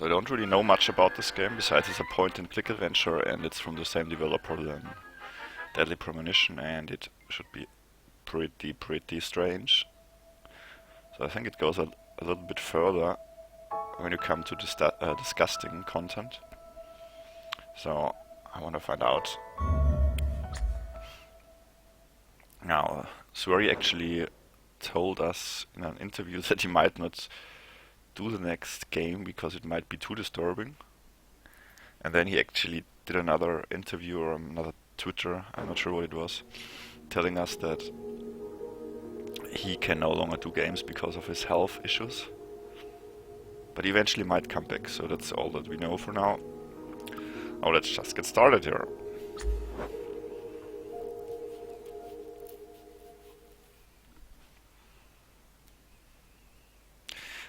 So I don't really know much about this game, besides it's a point-and-click adventure and it's from the same developer than Deadly Premonition, and it should be pretty strange. So I think it goes a little bit further when you come to disgusting content. So I want to find out. Now, Swery actually told us in an interview that he might not do the next game because it might be too disturbing. And then he actually did another interview or another Twitter, I'm not sure what it was, telling us that he can no longer do games because of his health issues. But he eventually might come back, so that's all that we know for now. Now let's just get started here.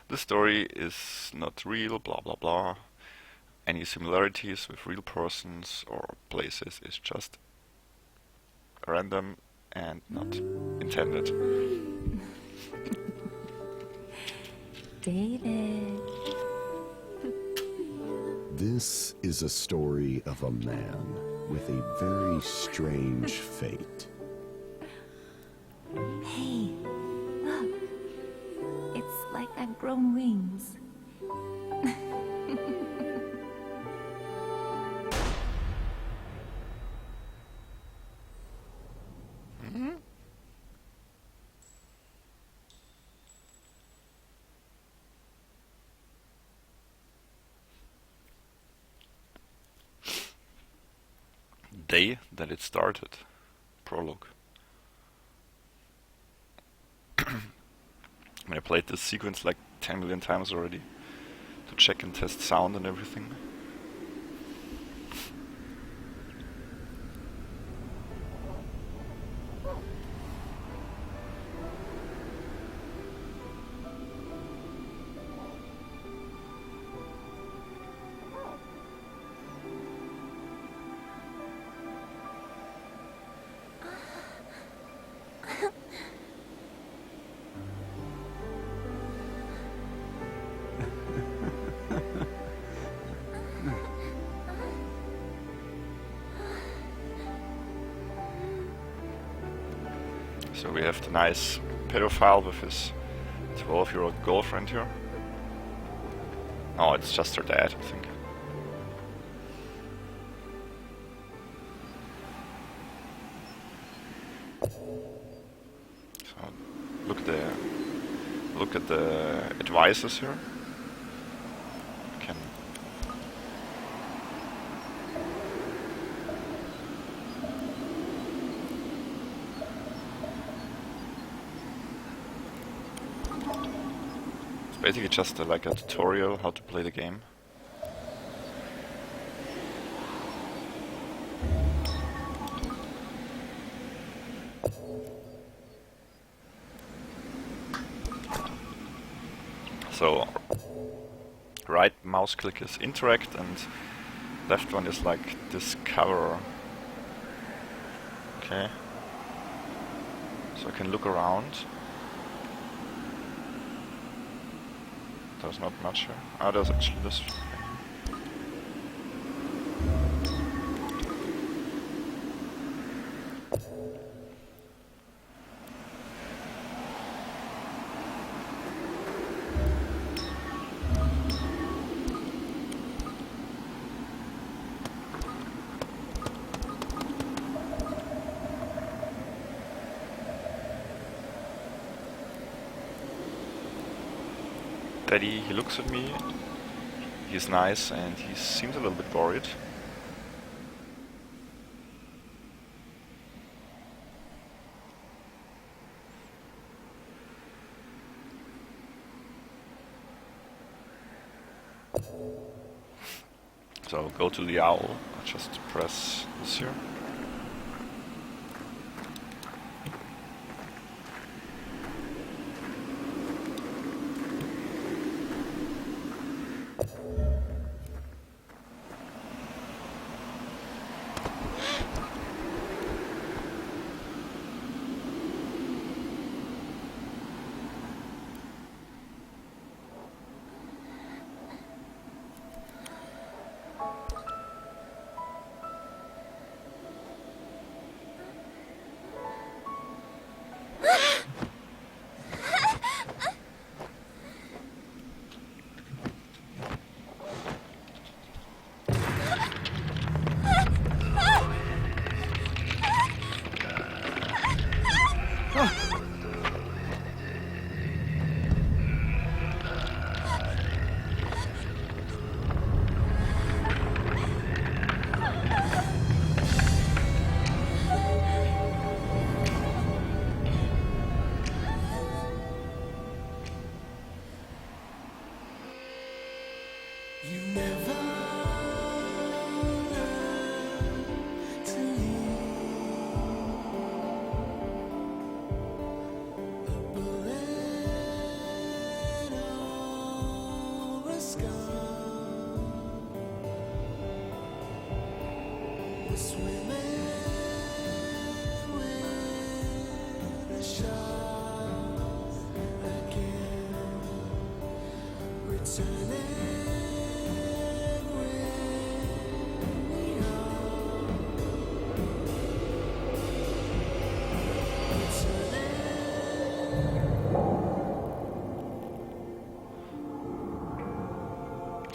The story is not real, blah blah blah. Any similarities with real persons or places is just random and not intended. David. This is a story of a man with a very strange fate. Hey, look. It's like I've grown wings. Day that it started. Prologue. I played this sequence like 10 million times already to check and test sound and everything. So we have the nice pedophile with his 12-year-old girlfriend here. Oh, it's just her dad, I think. So look at the advices here. Can basically just like a tutorial how to play the game. So right mouse click is interact and left one is like discover. Okay. So I can look around. There's not much here. Ah, there's actually this. Daddy, he looks at me, he's nice and he seems a little bit worried. So go to the owl, just press this here.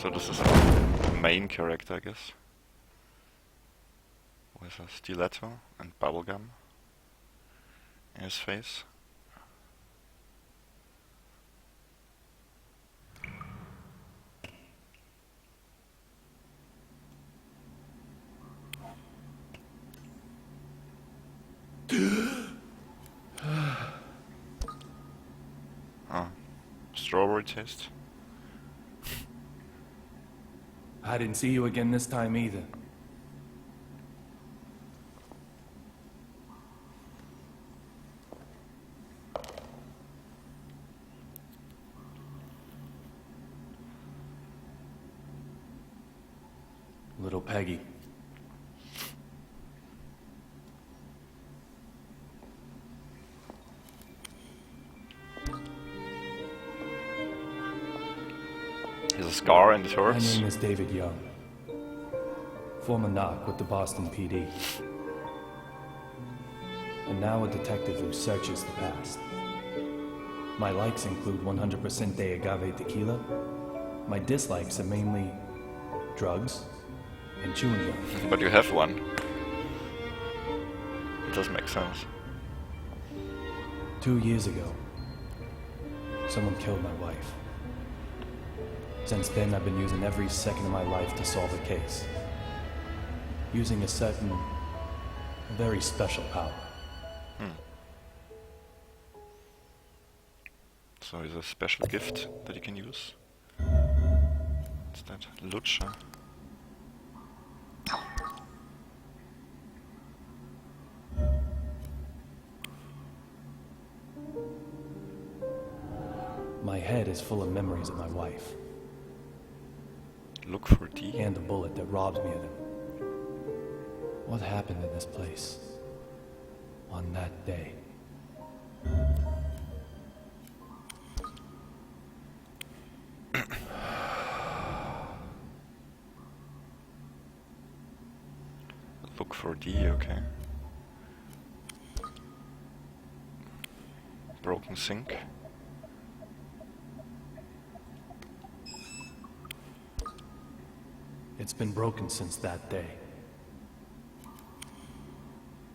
So this is the main character, I guess. With a stiletto and bubblegum in his face. Strawberry taste. I didn't see you again this time either. Little Peggy. He has a scar and it My hurts. name is David Young, former knock with the Boston PD, and now a detective who searches the past. My likes include 100% de agave tequila. My dislikes are mainly drugs and chewing gum. But you have one. It does make sense. 2 years ago, someone killed my wife. Since then, I've been using every second of my life to solve a case. Using a certain, very special power. So it's a special gift that you can use. What's that? Lutscher. My head is full of memories of my wife, Look for D. and the bullet that robbed me of them. What happened in this place on that day? Look for D, okay. Broken sink. It's been broken since that day.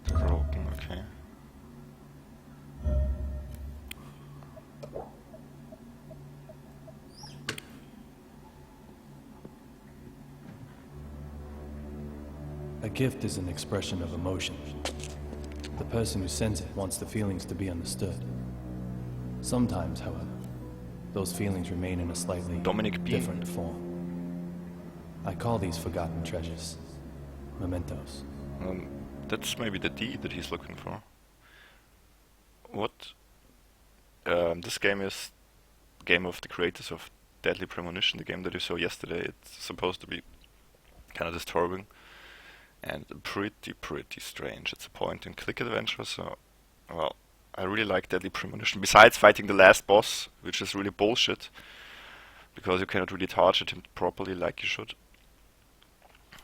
Broken, okay. A gift is an expression of emotion. The person who sends it wants the feelings to be understood. Sometimes, however, those feelings remain in a slightly Dominic Bean. different form. I call these forgotten treasures mementos. That's maybe the D that he's looking for. What? This game is game of the creators of Deadly Premonition, the game that you saw yesterday. It's supposed to be kind of disturbing and pretty strange. It's a point-and-click adventure, so, well, I really like Deadly Premonition. Besides fighting the last boss, which is really bullshit, because you cannot really target him properly like you should.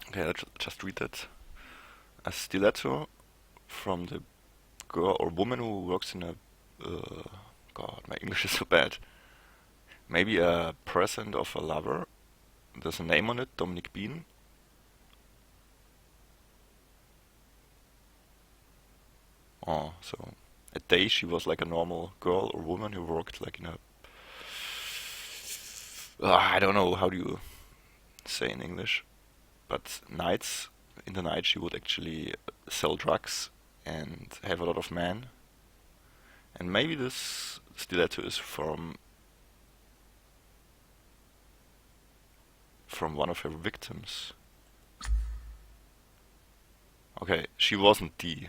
Okay, let's just read that. A stiletto from the girl or woman who works in a... God, my English is so bad. Maybe a present of a lover. There's a name on it, Dominic Bean. Oh, so At day she was like a normal girl or woman who worked like in a... I don't know how do you say in English. But nights, in the night she would actually sell drugs and have a lot of men. And maybe this stiletto is from one of her victims. Okay, she wasn't D.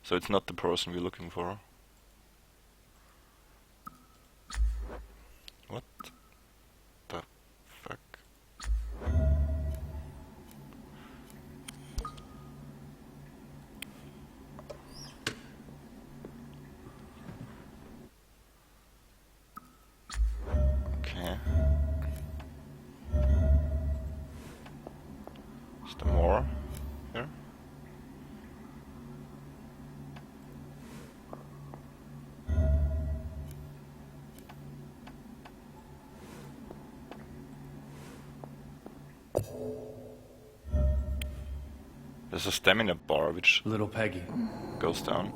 So it's not the person we're looking for. What the fuck? Okay. Is there more here? There's a stamina bar which Little Peggy. goes down.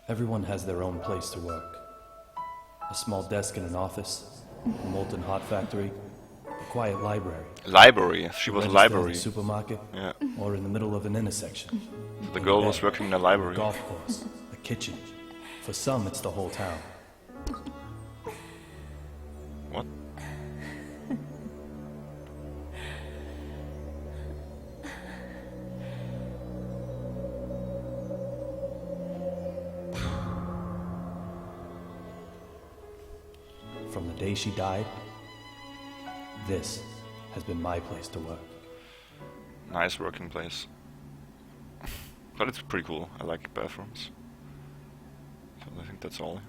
Everyone has their own place to work. A small desk in an office, a molten hot factory, a quiet library. Library. She was a register at library. a supermarket, Yeah. or in the middle of an intersection. So the girl was working in a library. A golf course, a kitchen. For some, it's the whole town. What? From the day she died, this has been my place to work. Nice working place. But it's pretty cool. I like bathrooms. So I think that's all.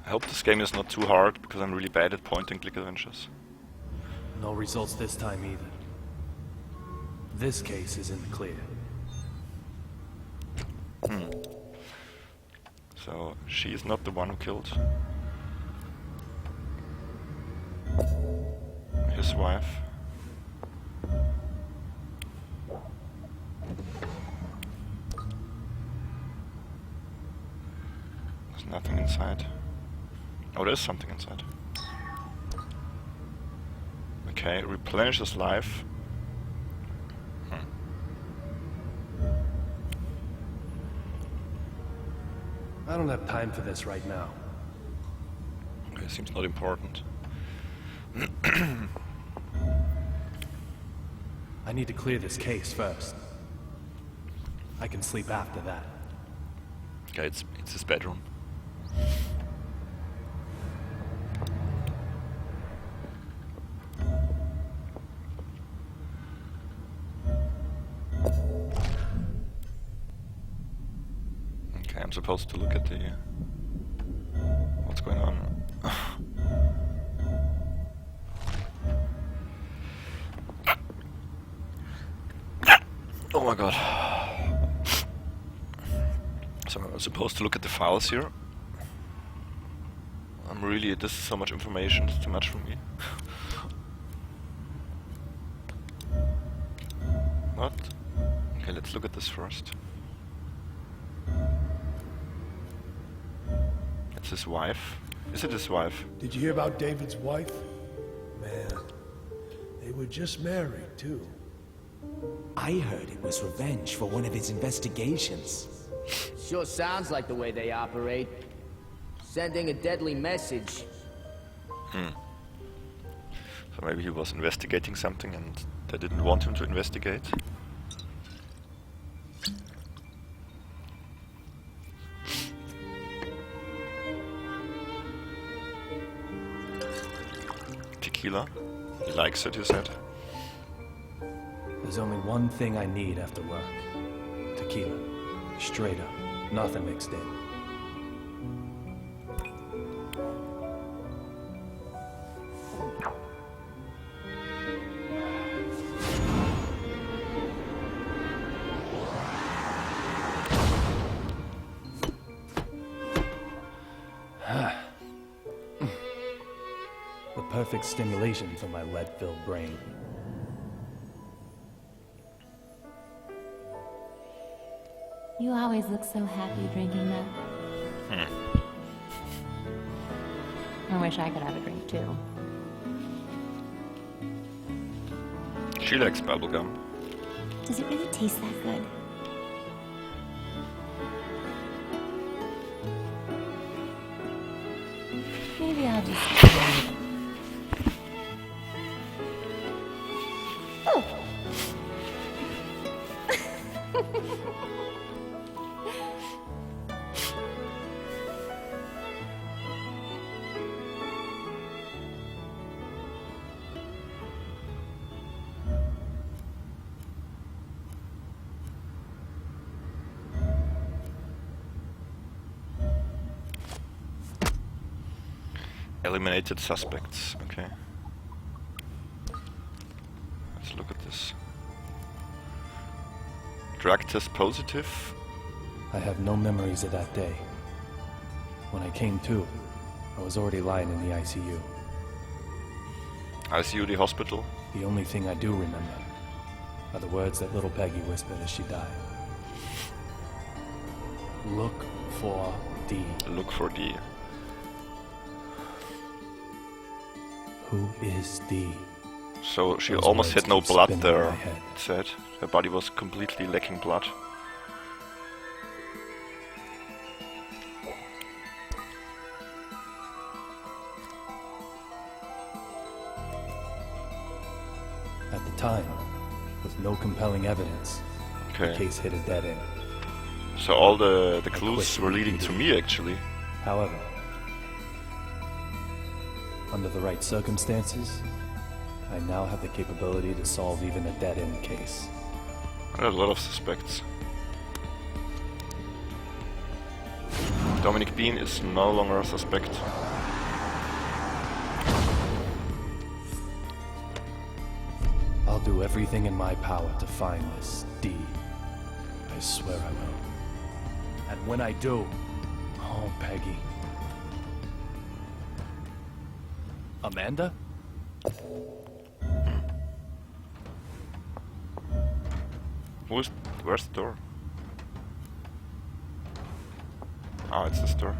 I hope this game is not too hard, because I'm really bad at point-and-click adventures. No results this time either. This case is in the clear. So she is not the one who killed his wife. There's nothing inside. Oh, there's something inside. Okay, replenishes life. I don't have time for this right now. Okay, seems not important. I need to clear this case first. I can sleep after that. Okay, it's his bedroom. Okay, I'm supposed to look at the... what's going on? Oh my god. So I'm supposed to look at the files here. I'm really... this is so much information, it's too much for me. What? Okay, let's look at this first. It's his wife. Is it his wife? Did you hear about David's wife? Man, they were just married, too. I heard it was revenge for one of his investigations. Sure sounds like the way they operate. Sending a deadly message. So maybe he was investigating something and they didn't want him to investigate. Tequila. He likes it, you said. There's only one thing I need after work. Tequila. Straight up. Nothing mixed in. perfect stimulation for my lead-filled brain. You always look so happy drinking that. I wish I could have a drink too. She likes bubblegum. Does it really taste that good? Maybe I'll just... Oh! Eliminated suspects. Okay. Let's look at this. Drug test positive. I have no memories of that day. When I came to, I was already lying in the ICU. ICU, the hospital. The only thing I do remember are the words that little Peggy whispered as she died. Look for D. Look for D. Who is D? So she Those almost words had no keep blood spinning in there, my head. it said. Her body was completely lacking blood. At the time, with no compelling evidence, the Okay. case hit a dead end. So all the clues were leading to me, actually. However, under the right circumstances, I now have the capability to solve even a dead-end case. There are a lot of suspects. Dominic Bean is no longer a suspect. I'll do everything in my power to find this D. I swear I will. And when I do, oh, Peggy. Amanda? Where's the door? Oh, it's this door.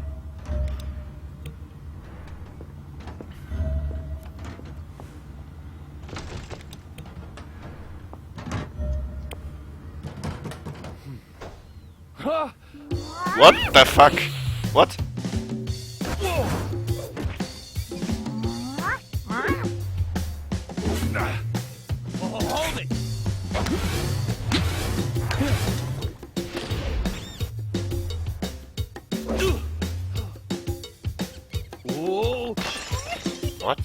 What the fuck? What? Hold it! What?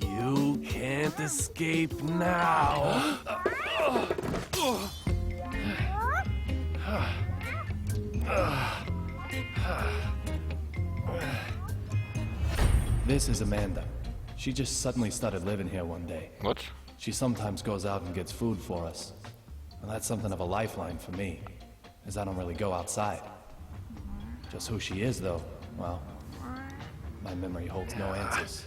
You can't escape now. This is Amanda. She just suddenly started living here one day. What? She sometimes goes out and gets food for us. And that's something of a lifeline for me, as I don't really go outside. Just who she is, though, well, my memory holds no answers.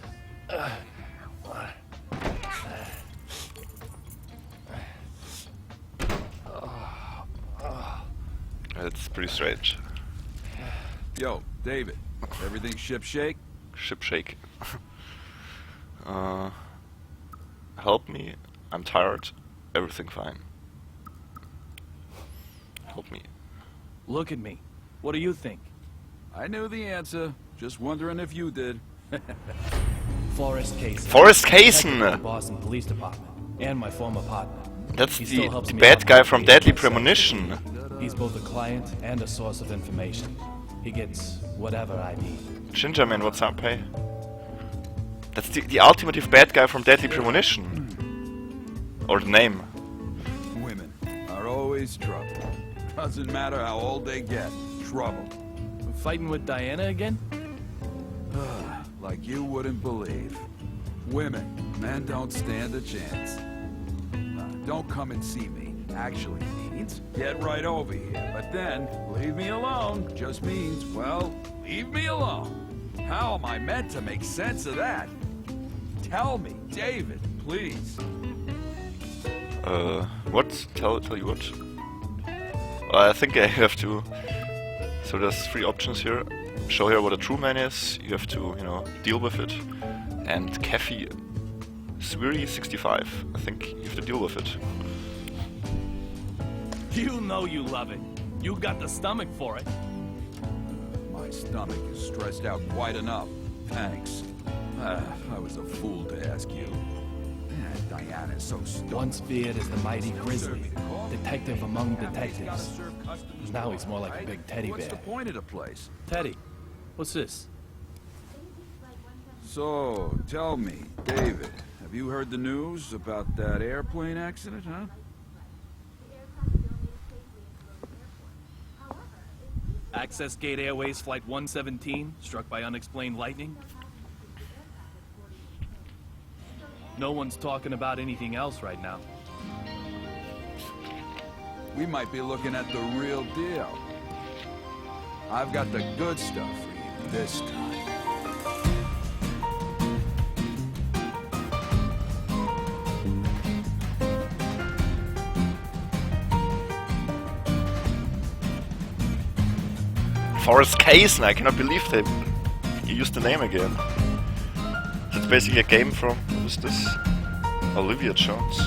It's pretty strange. Yo, David, everything shipshape? Ship shake. Help me. I'm tired. Everything fine. Help me. Look at me. What do you think? I knew the answer. Just wondering if you did. Forrest Casey. Forrest Detective with the Kaysen! Boston Police Department, and my former partner. That's He the, still helps the me bad out guy with from the Deadly myself. Premonition. He's both a client and a source of information. He gets whatever I need. Ginger Man, what's up, hey? That's the ultimate bad guy from Deadly Premonition. Or the name. Women are always trouble. Doesn't matter how old they get. Trouble. Fighting with Diana again? Like you wouldn't believe. Women, men don't stand a chance. Don't come and see me. Actually, means get right over here. But then, leave me alone just means, well, leave me alone. How am I meant to make sense of that? Tell me, David, please. What? Tell you what? I think I have to... So there's 3 options here. Show her what a true man is, you have to, you know, deal with it. And Kathy Swiri 65, I think you have to deal with it. You know you love it. You got the stomach for it. My stomach is stressed out quite enough. Thanks. I was a fool to ask you. Diana's so stupid. Once feared as the mighty grizzly, detective among detectives. Now he's more like a big teddy What's bear. the point of the place? Teddy, what's this? So, tell me, David, have you heard the news about that airplane accident, huh? Access Gate Airways Flight 117, struck by unexplained lightning. No one's talking about anything else right now. We might be looking at the real deal. I've got the good stuff for you this time. Forrest Kaysen, I cannot believe they used the name again. It's basically a game from, who's this? Olivia Jones.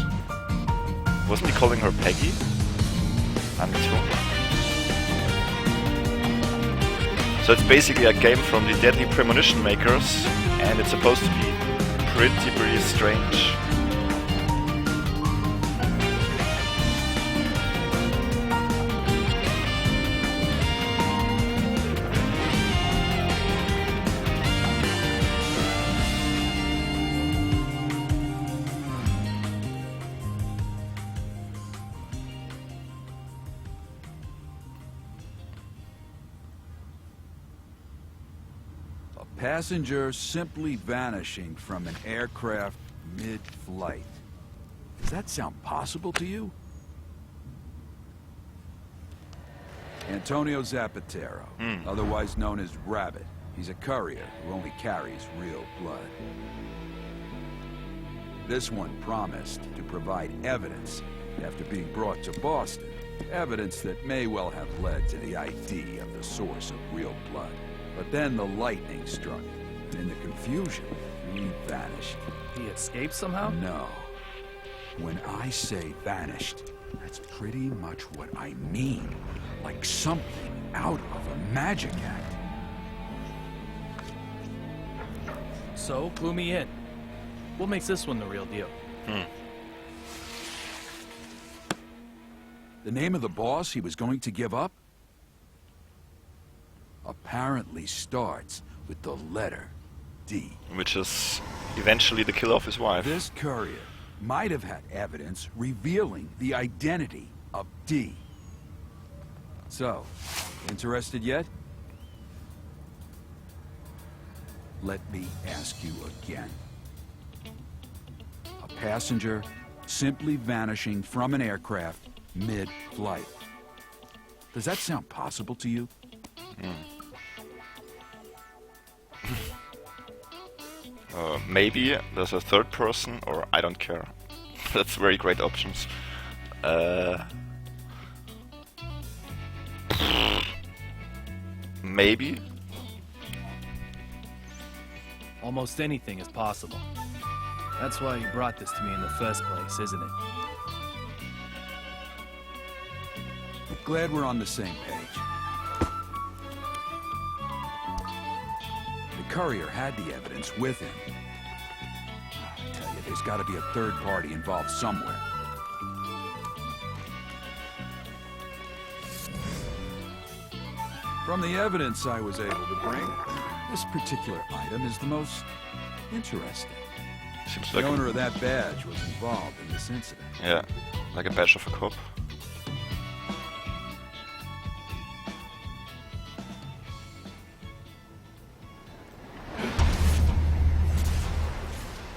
Wasn't he calling her Peggy? So it's basically a game from the Deadly Premonition makers, and it's supposed to be pretty strange. Passenger simply vanishing from an aircraft mid-flight. Does that sound possible to you? Antonio Zapatero, otherwise known as Rabbit. He's a courier who only carries real blood. This one promised to provide evidence after being brought to Boston. Evidence that may well have led to the ID of the source of real blood. But then the lightning struck, and in the confusion, he vanished. He escaped somehow? No. When I say vanished, that's pretty much what I mean. Like something out of a magic act. So, clue me in. What makes this one the real deal? The name of the boss he was going to give up? Apparently starts with the letter D. Which is eventually the killer of his wife. This courier might have had evidence revealing the identity of D. So, interested yet? Let me ask you again. A passenger simply vanishing from an aircraft mid-flight. Does that sound possible to you? Maybe there's a third person, or I don't care. That's very great options. Maybe. Almost anything is possible. That's why you brought this to me in the first place, isn't it? Glad we're on the same page. The courier had the evidence with him. I tell you, there's got to be a third party involved somewhere. From the evidence I was able to bring, this particular item is the most interesting. Seems The like owner of that badge was involved in this incident. yeah, like a badge of a cop.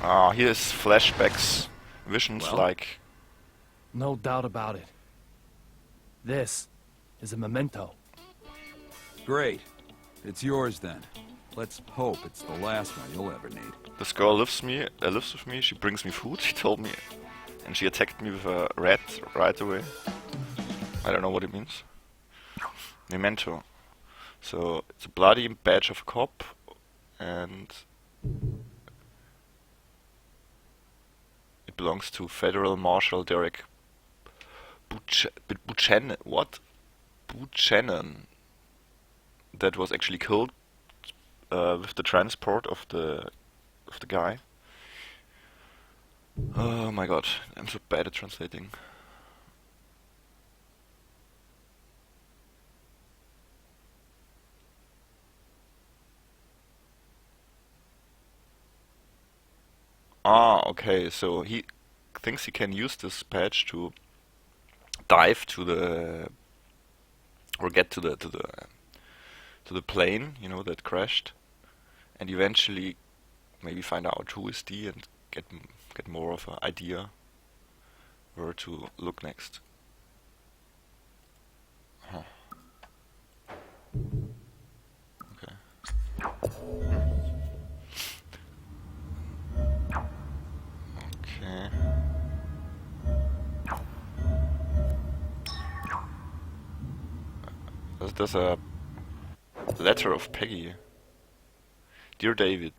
Ah, here's flashbacks, visions Well, like... No doubt about it. This is a memento. Great. It's yours then. Let's hope it's the last one you'll ever need. This girl lives with me. She brings me food. She told me, and she attacked me with a rat right away. I don't know what it means. Memento. So it's a bloody badge of a cop, and it belongs to Federal Marshal Derek Buchanan. What? Buchanan. That was actually killed with the transport of the guy. Oh my god, I'm so bad at translating. Ah, okay, so he thinks he can use this patch to dive to the or get to the plane, you know, that crashed, and eventually maybe find out who is D and get more of an idea where to look next. Huh. Okay. Okay. There's a letter of Peggy. Dear David,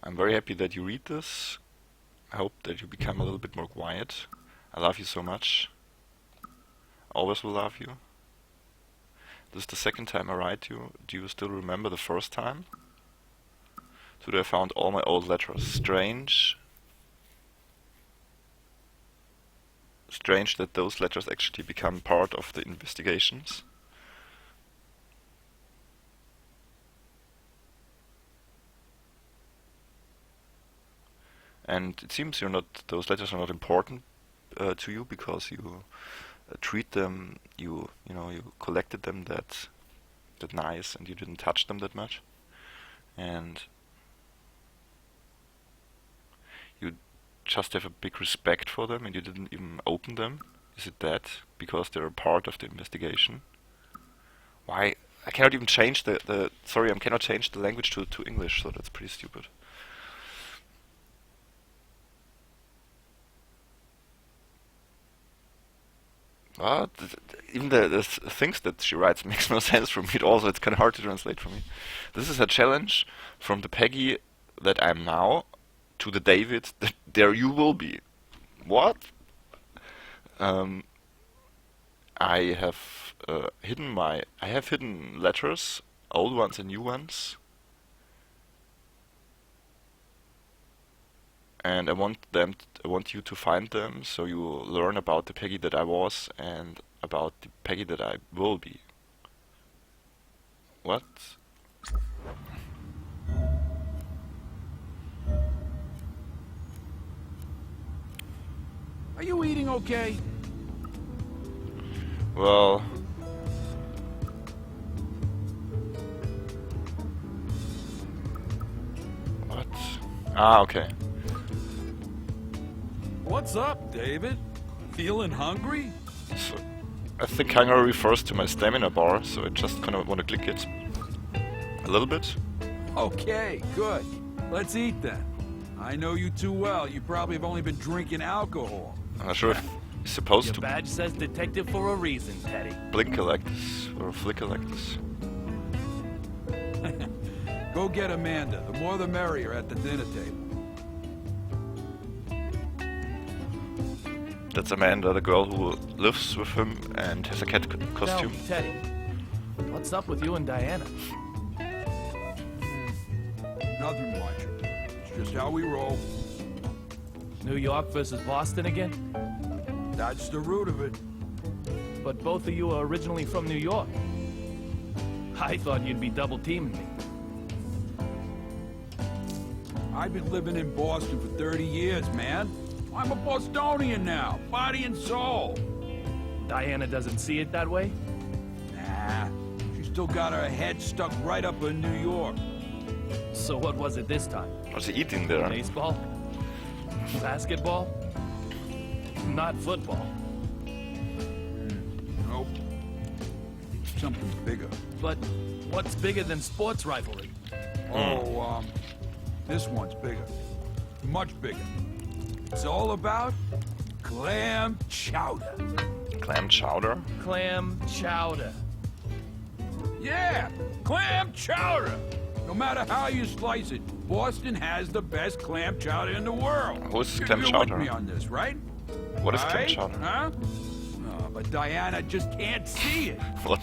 I'm very happy that you read this. I hope that you become a little bit more quiet. I love you so much. Always will love you. This is the second time I write you. Do you still remember the first time? Today I found all my old letters. Strange that those letters actually become part of the investigations. And it seems those letters are not important to you because you treat them, you collected them that nice, and you didn't touch them that much, and you just have a big respect for them, and you didn't even open them. Is it that because they're a part of the investigation? Why? I cannot even change sorry, I cannot change the language to English, so that's pretty stupid. Even the things that she writes makes no sense for me at all, so it's kind of hard to translate for me. This is a challenge from the Peggy that I'm now to the David that there you will be. What? I have hidden letters, old ones and new ones, and I want you to find them, so you will learn about the Peggy that I was and about the Peggy that I will be. What? Are you eating okay? Well, what? Ah, okay. What's up, David? Feeling hungry? So, I think hunger refers to my stamina bar, so I just kind of want to click it a little bit. Okay, good. Let's eat then. I know you too well. You probably have only been drinking alcohol. I'm not sure if it's supposed Your to badge says detective for a reason, Teddy. blinker like this or flicker like this. Go get Amanda. The more the merrier at the dinner table. That's Amanda, the girl who lives with him and has a cat costume. Now, Teddy, what's up with you and Diana? Nothing much. It's just how we roll. New York versus Boston again? That's the root of it. But both of you are originally from New York. I thought you'd be double-teaming me. I've been living in Boston for 30 years, man. I'm a Bostonian now, body and soul. Diana doesn't see it that way? Nah, she's still got her head stuck right up in New York. So what was it this time? What's he eating there? Baseball? Basketball? not football. Nope. Something bigger. But what's bigger than sports rivalry? Oh, this one's bigger. Much bigger. It's all about clam chowder. Clam chowder? Clam chowder. Yeah, clam chowder. No matter how you slice it, Boston has the best clam chowder in the world. Who's You're clam chowder? with me on this, right? What is clam Right? chowder? Huh? Oh, but Diana just can't see it. What?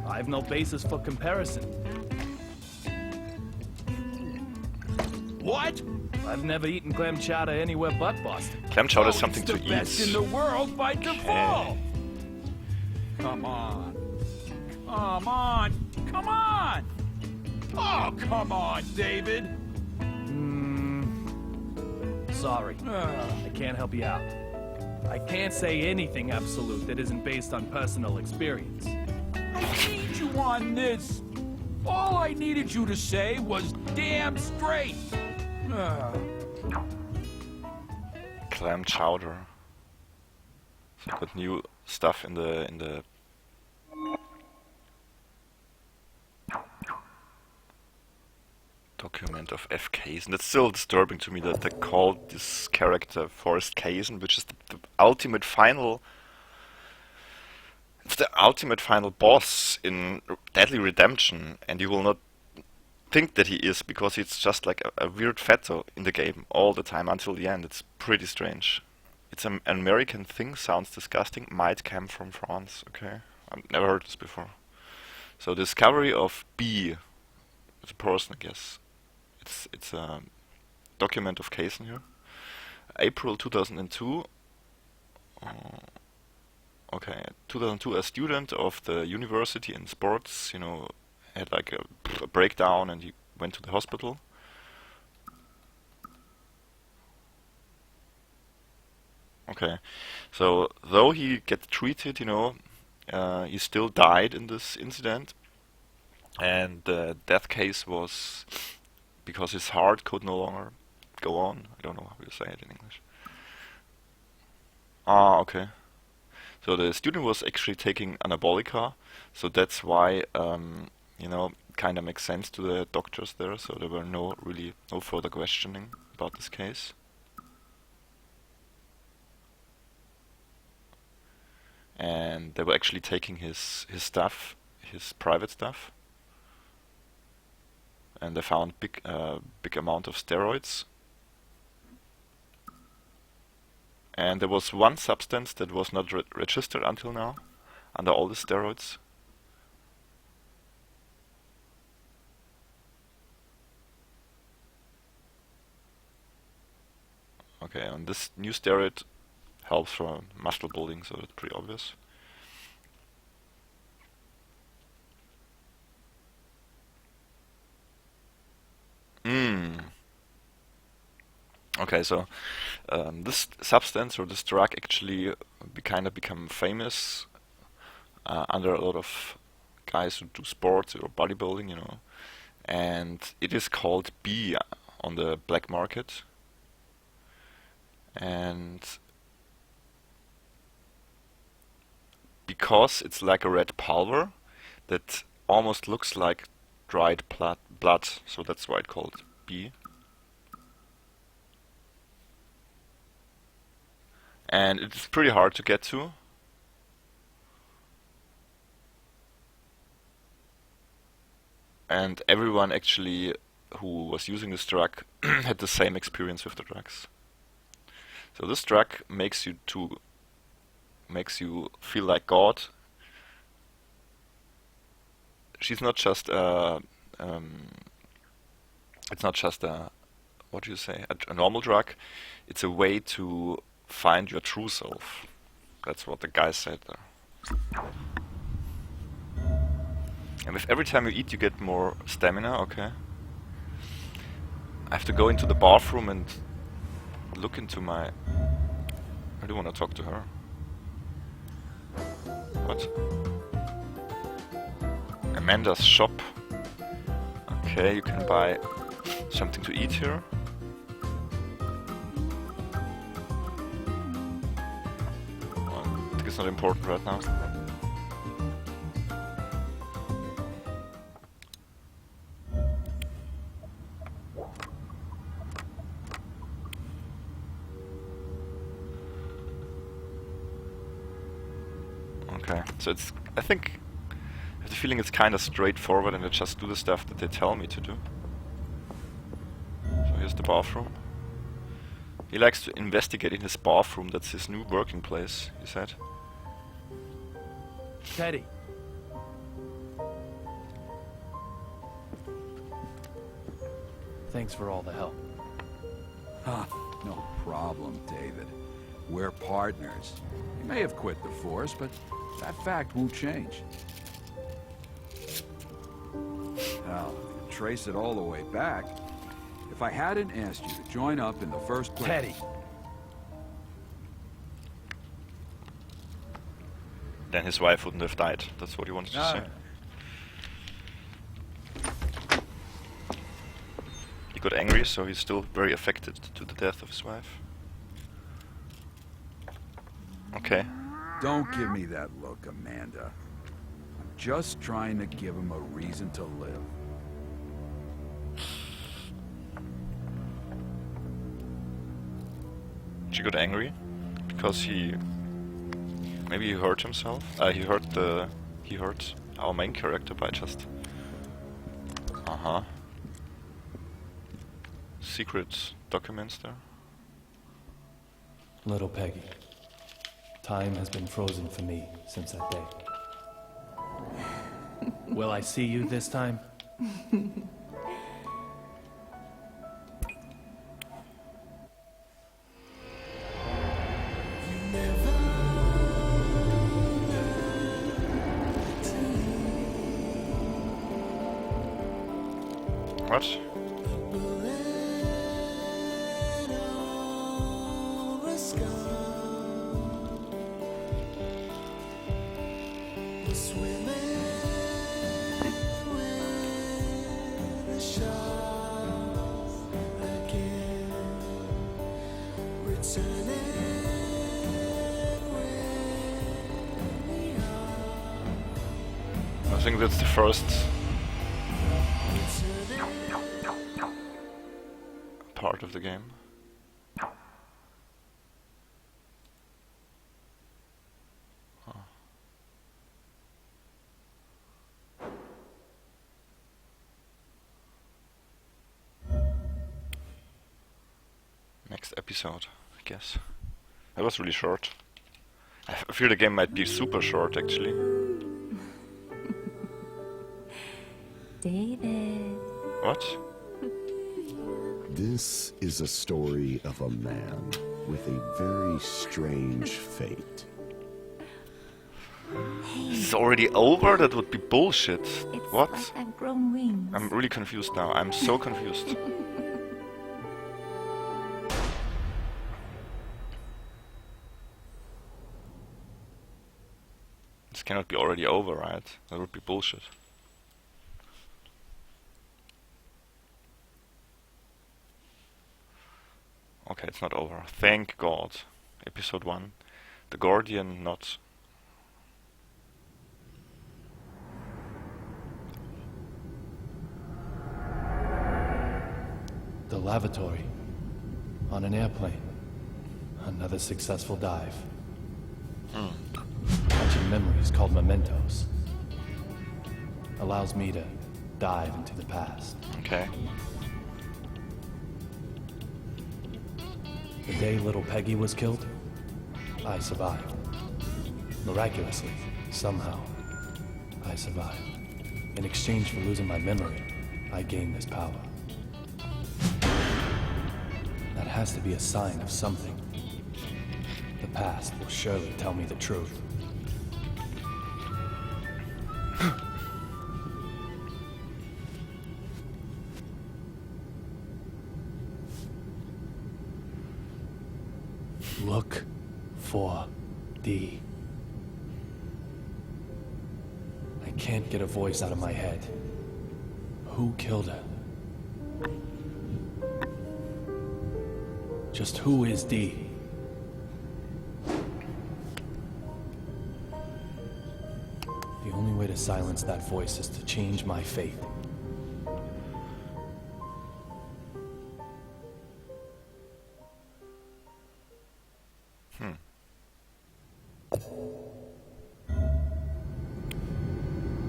I've no basis for comparison. What? I've never eaten clam chowder anywhere but Boston. Clam chowder is Oh, something it's to the best in eat. the world by default. Come on. Come on. Come on. Oh, come on, David. Sorry, Ah. I can't help you out. I can't say anything absolute that isn't based on personal experience. I need you on this. All I needed you to say was damn straight. Ah. Clam chowder. So got new stuff in the document of F. Kaysen. That's still disturbing to me that they called this character Forrest Kaysen, which is the ultimate final. It's the ultimate final boss in Deadly Redemption, and you will not think that he is, because he's just like a weird fatto in the game all the time until the end. It's pretty strange. It's an American thing, sounds disgusting, might come from France, okay? I've never heard this before. So discovery of B, it's a person, I guess. It's a document of Kaysen here. April 2002. Okay, 2002, a student of the university in sports, you know, had like a breakdown and he went to the hospital. Okay, so though he gets treated, you know, he still died in this incident, and the death case was because his heart could no longer go on. I don't know how you say it in English. Ah, okay. So the student was actually taking anabolica, so that's why, you know, kind of makes sense to the doctors there. So there were no further questioning about this case. And they were actually taking his stuff, his private stuff, and they found big amount of steroids. And there was one substance that was not registered until now, under all the steroids. Okay, and this new steroid helps for muscle building, so that's pretty obvious. Okay, so this substance or this drug actually kind of become famous under a lot of guys who do sports or bodybuilding, you know, and it is called B on the black market, and because it's like a red pulver that almost looks like dried blood, so that's why it's called B. And it's pretty hard to get to. And everyone actually who was using this drug had the same experience with the drugs. So this drug makes you feel like God. She's not just it's not just a, what do you say, a normal drug. It's a way to find your true self. That's what the guy said there. And with every time you eat, you get more stamina. Okay. I have to go into the bathroom and look into my. I do want to talk to her. What? Amanda's shop. Okay, you can buy something to eat here. not important right now. Okay, so it's, I think, I have the feeling it's kind of straightforward and I just do the stuff that they tell me to do. So here's the bathroom. He likes to investigate in his bathroom, that's his new working place, he said. Teddy. Thanks for all the help. Ah, no problem, David. We're partners. You may have quit the force, but that fact won't change. Now, to trace it all the way back, if I hadn't asked you to join up in the first place... Teddy. Then his wife wouldn't have died, that's what he wanted to say. He got angry, so he's still very affected to the death of his wife. Okay. Don't give me that look, Amanda. I'm just trying to give him a reason to live. She got angry because he maybe he hurt himself. He hurt our main character by just secret documents there. Little Peggy. Time has been frozen for me since that day. Will I see you this time? What? I think that's the first part of the game. Next episode, I guess. That was really short. I feel the game might be super short, actually. David. What? This is a story of a man with a very strange fate. Hey, It's already over? That would be bullshit. it's What? like I've grown wings. I'm really confused now. I'm so confused. This cannot be already over, right? That would be bullshit. Okay, it's not over. Thank God. Episode 1. The Guardian not. The lavatory. On an airplane. Another successful dive. Catching memories called mementos. Allows me to dive into the past. Okay. The day little Peggy was killed, I survived. Miraculously, somehow, I survived. In exchange for losing my memory, I gained this power. That has to be a sign of something. The past will surely tell me the truth. Look for D. I can't get a voice out of my head. Who killed her? Just who is D? to silence that voice is to change my fate.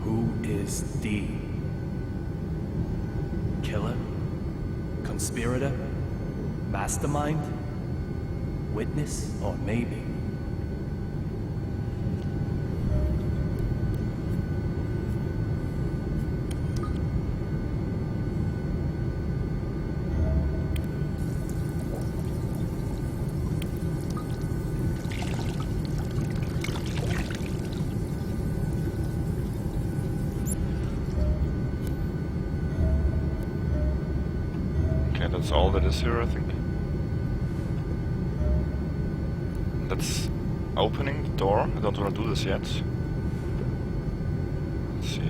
Who is D? Killer? Conspirator? Mastermind? Witness? Or maybe... That's all that is here, I think. That's opening the door. I don't want to do this yet. Let's see.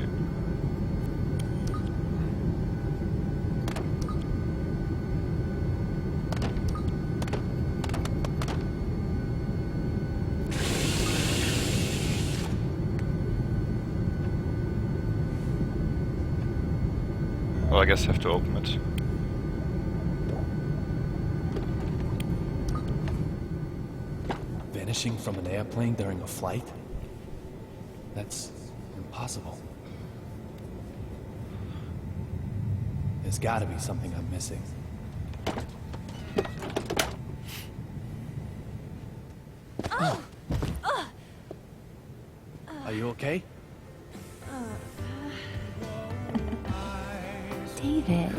Well, I guess I have to open it. Vanishing from an airplane during a flight? That's impossible. There's gotta be something I'm missing. Are you okay? David.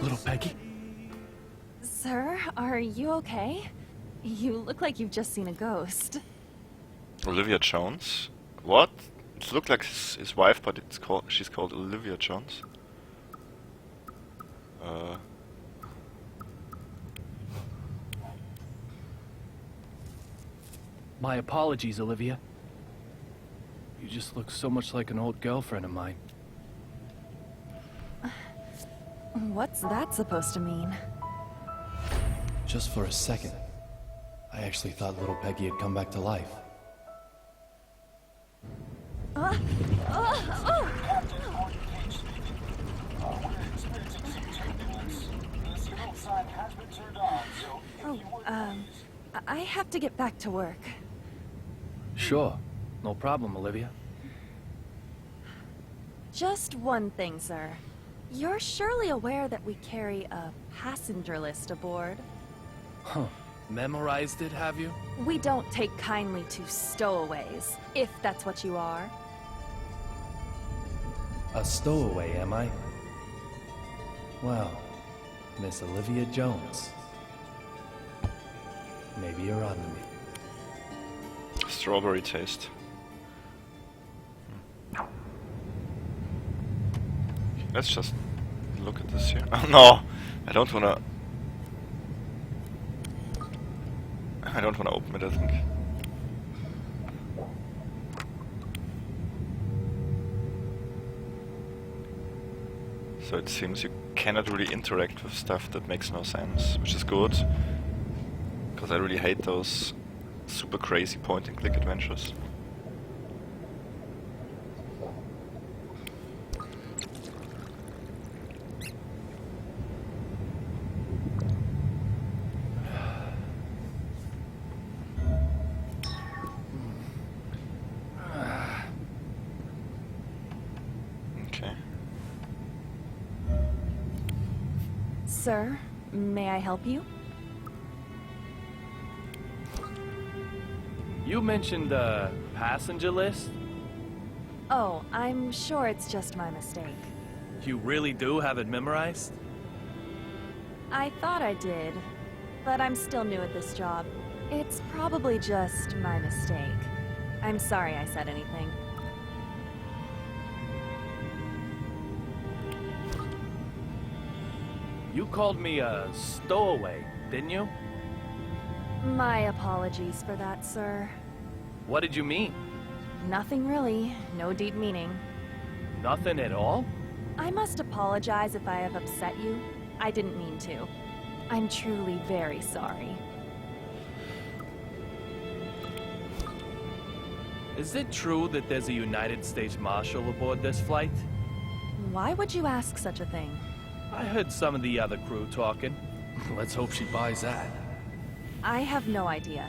Little Peggy? Sir, are you okay? You look like you've just seen a ghost. Olivia Jones? What? It looked like his wife, but she's called Olivia Jones. My apologies, Olivia. You just look so much like an old girlfriend of mine. What's that supposed to mean? Just for a second, I actually thought little Peggy had come back to life. I have to get back to work. Sure. No problem, Olivia. Just one thing, sir. You're surely aware that we carry a passenger list aboard? Huh. Memorized it, have you? We don't take kindly to stowaways, if that's what you are. A stowaway, am I? Well, Miss Olivia Jones. Maybe you're onto me. Strawberry taste. Let's just look at this here. Oh, no! I don't wanna open it, I think. So it seems you cannot really interact with stuff that makes no sense, which is good. Because I really hate those super crazy point-and-click adventures. Okay. Sir, may I help you? You mentioned the passenger list? Oh, I'm sure it's just my mistake. You really do have it memorized? I thought I did, but I'm still new at this job. It's probably just my mistake. I'm sorry I said anything. You called me a stowaway, didn't you? My apologies for that, sir. What did you mean? Nothing really. No deep meaning. Nothing at all? I must apologize if I have upset you. I didn't mean to. I'm truly very sorry. Is it true that there's a United States Marshal aboard this flight? Why would you ask such a thing? I heard some of the other crew talking. Let's hope she buys that. I have no idea.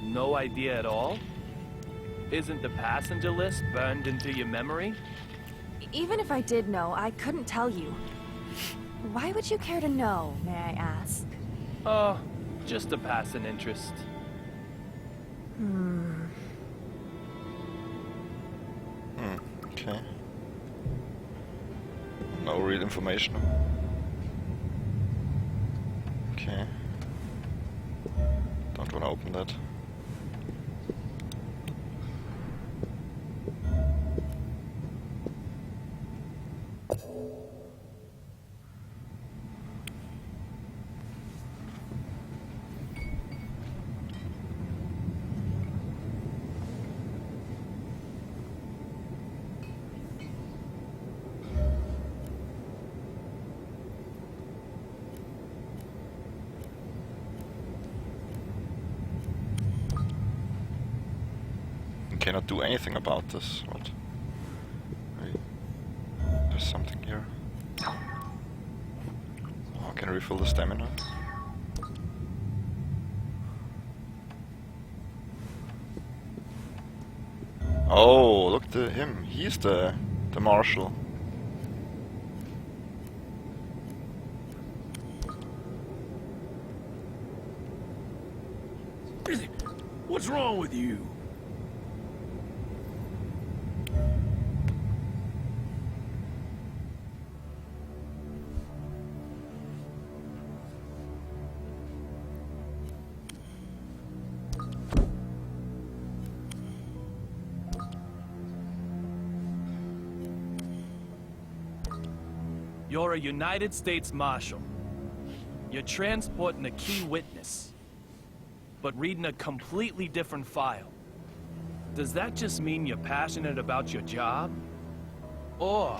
No idea at all? Isn't the passenger list burned into your memory? Even if I did know, I couldn't tell you. Why would you care to know, may I ask? Oh, just a passing interest. Okay. No real information. Okay. Don't want to open that. Cannot do anything about this. What? Wait. There's something here. Oh, can I refill the stamina? Oh, look at him. He's the marshal. What's wrong with you? You're a United States Marshal. You're transporting a key witness, but reading a completely different file. Does that just mean you're passionate about your job? Or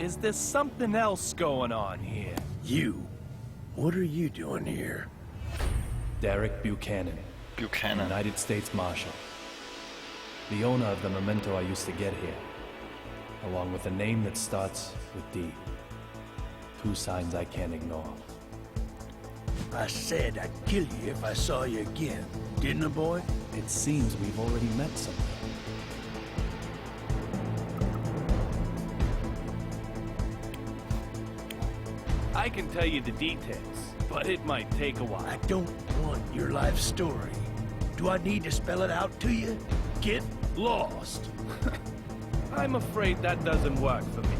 is there something else going on here? You. What are you doing here? Derek Buchanan. Buchanan. United States Marshal. The owner of the memento I used to get here. Along with a name that starts with D. Two signs I can't ignore. I said I'd kill you if I saw you again. Didn't I, boy? It seems we've already met somewhere. I can tell you the details, but it might take a while. I don't want your life story. Do I need to spell it out to you? Get lost. I'm afraid that doesn't work for me.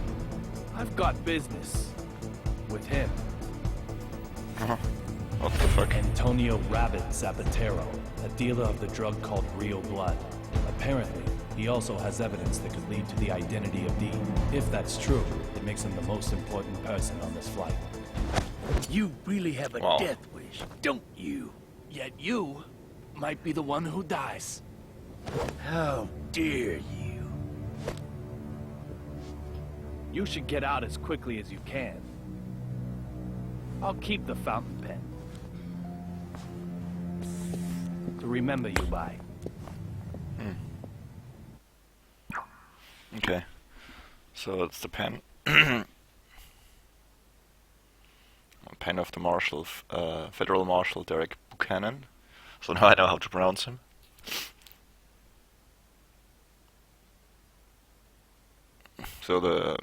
I've got business. With him. What the fuck? Antonio Rabbit Zapatero, a dealer of the drug called Real Blood. Apparently, he also has evidence that could lead to the identity of D. If that's true, it makes him the most important person on this flight. You really have a Wow. death wish, don't you? Yet you might be the one who dies. How dare you? You should get out as quickly as you can. I'll keep the fountain pen. To remember you by. Okay. So it's the pen. Pen of the Marshal, Federal Marshal Derek Buchanan. So now I know how to pronounce him. So the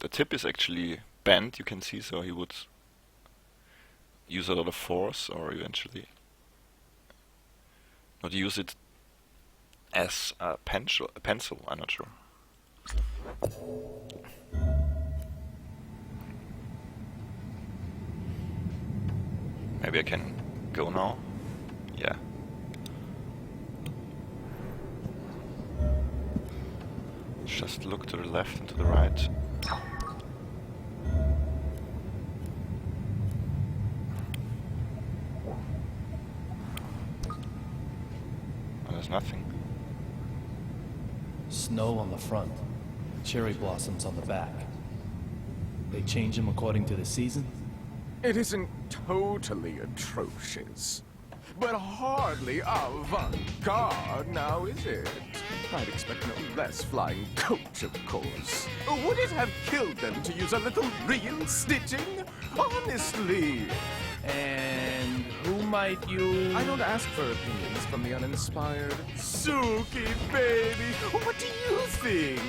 tip is actually bent, you can see, so he would use a lot of force, or eventually not use it as a pencil, I'm not sure. Maybe I can go now? Yeah. Just look to the left and to the right. There's nothing. Snow on the front, cherry blossoms on the back. They change them according to the season? It isn't totally atrocious. but hardly avant-garde, now is it? I'd expect no less flying coach, of course. Would it have killed them to use a little real stitching? Honestly. And who might you... I don't ask for opinions from the uninspired. Suki, baby, what do you think?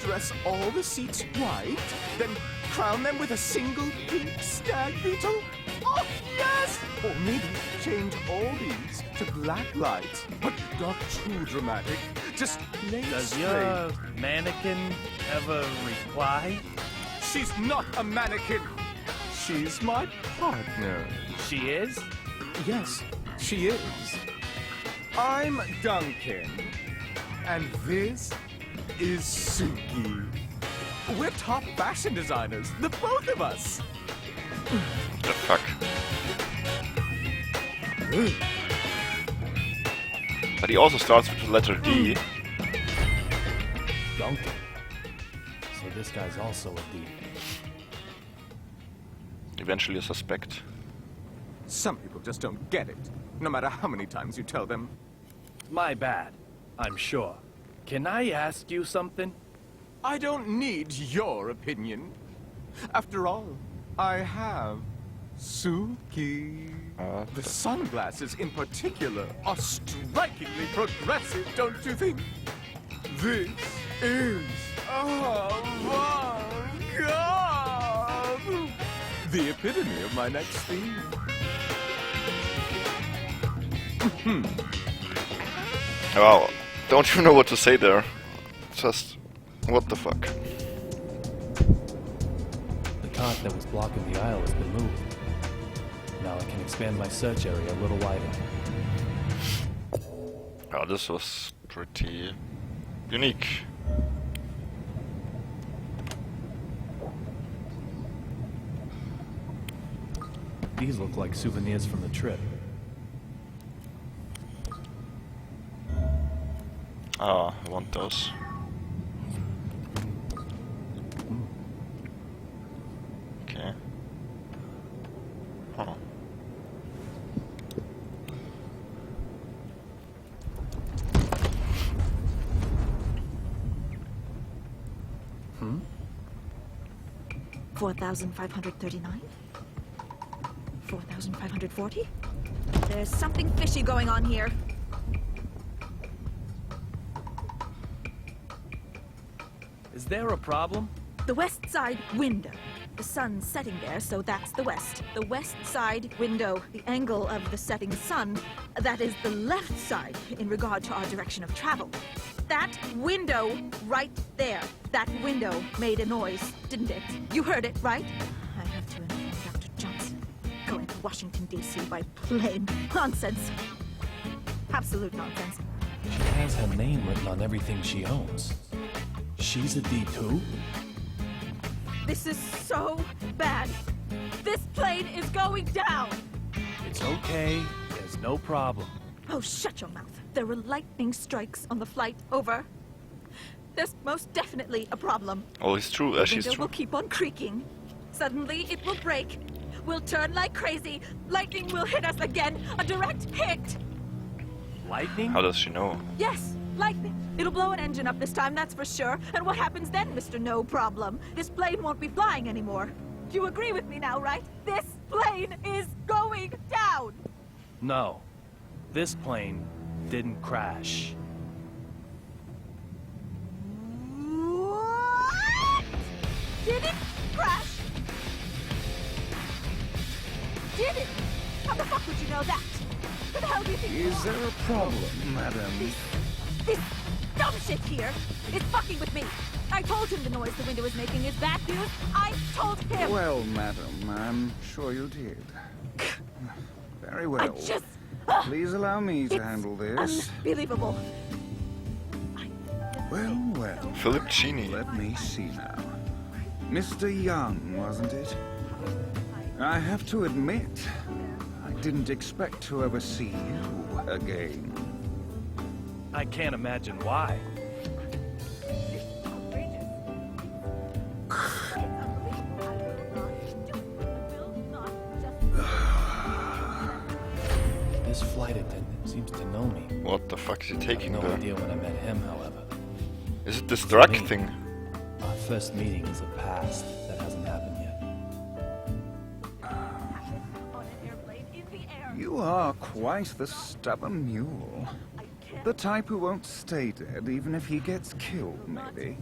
Dress all the seats white, then crown them with a single pink stag beetle? Oh, yes! Or maybe change all these to black lights, but not too dramatic. Just lay Does straight. your mannequin ever reply? She's not a mannequin. She's my partner. She is? Yes, she is. I'm Duncan, and this is Suki. We're top fashion designers, the both of us. The fuck? But he also starts with the letter D. Duncan. So this guy's also a D. Eventually a suspect. Some people just don't get it, no matter how many times you tell them. My bad, I'm sure. Can I ask you something? I don't need your opinion. After all, I have Suki. The sunglasses in particular are strikingly progressive, don't you think? This is avant-garde. The epitome of my next theme. Wow, don't you know what to say there? Just, what the fuck? The cot that was blocking the aisle has been moved. Now I can expand my search area a little wider. Oh, this was pretty unique. These look like souvenirs from the trip. Ah, I want those. Okay. Huh. Hmm? 4,539? 4,540? There's something fishy going on here. Is there a problem? The west side window. The sun's setting there, so that's the west. The west side window, the angle of the setting sun, that is the left side in regard to our direction of travel. That window right there, that window made a noise, didn't it? You heard it, right? I have to inform Dr. Johnson. Going to Washington, D.C. by plane. Nonsense. Absolute nonsense. She has her name written on everything she owns. She's a D2? This is so bad. This plane is going down. It's okay. There's no problem. Oh, shut your mouth. There were lightning strikes on the flight. Over. There's most definitely a problem. Oh, it's true. The She's window true. will keep on creaking. Suddenly, it will break. We'll turn like crazy. Lightning will hit us again. A direct hit. Lightning? How does she know? Yes, lightning. It'll blow an engine up this time, that's for sure. And what happens then, Mr. No Problem? This plane won't be flying anymore. Do you agree with me now, right? This plane is going down. No. This plane didn't crash. What? Did it crash? Did it? How the fuck would you know that? Who the hell do you think you Is are? there a problem, madam? This dumb shit here is fucking with me. I told him the noise the window is making is bad news. I told him. Well, madam, I'm sure you did. Very well. I just... Please allow me to it's handle this. Unbelievable. Well, well. Philip Cheney. Let me see now. Mr. Young, wasn't it? I have to admit, I didn't expect to ever see you again. I can't imagine why. This flight Is he I taking had no the... idea when I met him, however. Is it this drug Me. thing? Our first meeting is a past that hasn't happened yet. You are quite the stubborn mule. The type who won't stay dead even if he gets killed, maybe.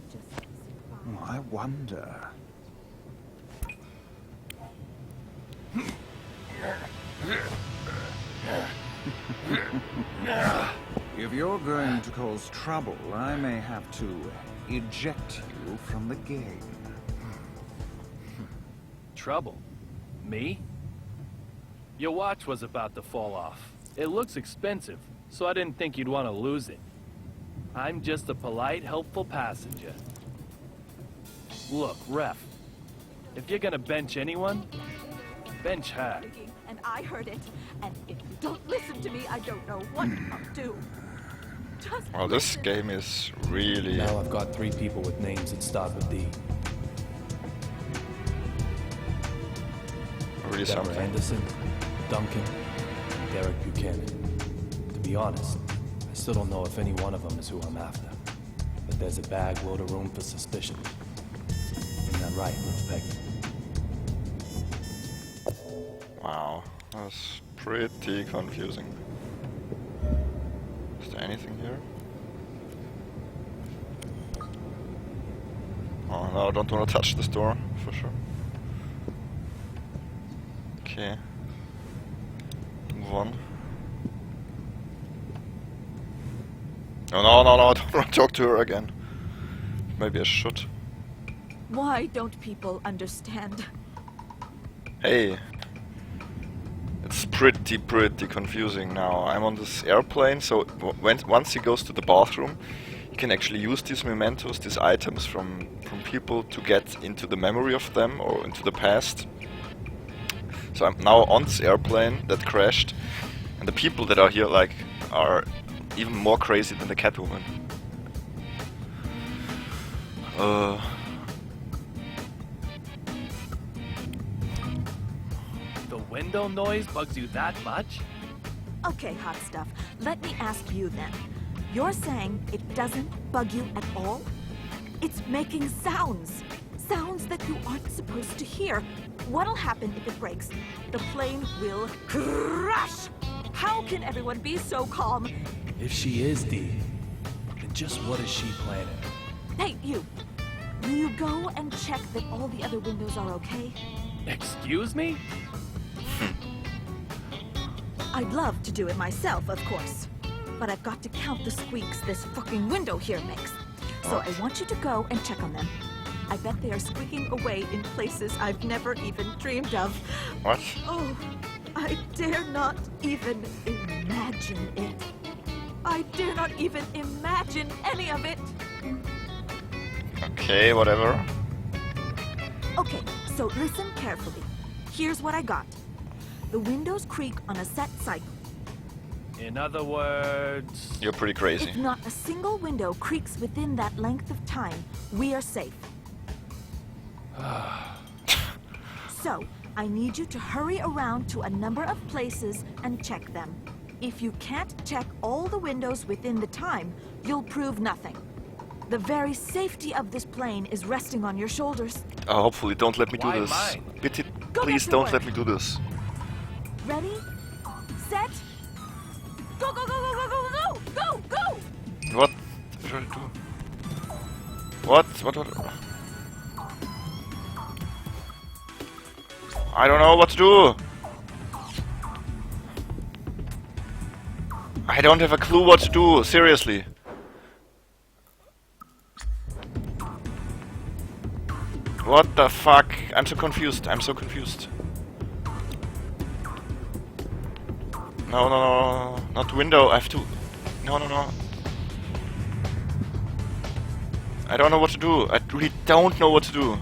Oh, I wonder. If you're going to cause trouble, I may have to eject you from the game. Trouble? Me? Your watch was about to fall off. It looks expensive, so I didn't think you'd want to lose it. I'm just a polite, helpful passenger. Look, Ref, if you're gonna bench anyone, bench her. And I heard it. And if you don't listen to me, I don't know what I'll do. Just Well, this game is really... Now I've got 3 people with names that start with D. really Deborah something. Anderson, Duncan, and Derek Buchanan. To be honest, I still don't know if any one of them is who I'm after. But there's a bag load of room for suspicion. Isn't that right, little Peggy? Wow, that's pretty confusing. Is there anything here? Oh no, I don't want to touch this door, for sure. Okay. Move on. No, no, no, no, I don't want to talk to her again. Maybe I should. Why don't people understand? Hey. It's pretty confusing now. I'm on this airplane, so once he goes to the bathroom, he can actually use these mementos, these items from people to get into the memory of them or into the past. So I'm now on this airplane that crashed, and the people that are here are even more crazy than the Catwoman. The window noise bugs you that much? Okay, hot stuff. Let me ask you then. You're saying it doesn't bug you at all? It's making sounds. Sounds that you aren't supposed to hear. What'll happen if it breaks? The plane will crash! How can everyone be so calm? If she is D, then just what is she planning? Hey, you! Will you go and check that all the other windows are okay? Excuse me? I'd love to do it myself, of course. But I've got to count the squeaks this fucking window here makes. So I want you to go and check on them. I bet they are squeaking away in places I've never even dreamed of. What? Oh, I dare not even imagine it. I dare not even imagine any of it. Okay, whatever. Okay, so listen carefully. Here's what I got. The windows creak on a set cycle. In other words... You're pretty crazy. If not a single window creaks within that length of time, we are safe. So, I need you to hurry around to a number of places and check them. If you can't check all the windows within the time, you'll prove nothing. The very safety of this plane is resting on your shoulders. Oh, hopefully, don't let me do Why this. mine? Bitte, Go please get to don't work. let me do this. Ready? Set? Go, go, go, go, go, go, go, go, go! What should I do? What? I don't know what to do. I don't have a clue what to do, seriously. What the fuck? I'm so confused. No, not window. I have to... No. I don't know what to do. I really don't know what to do.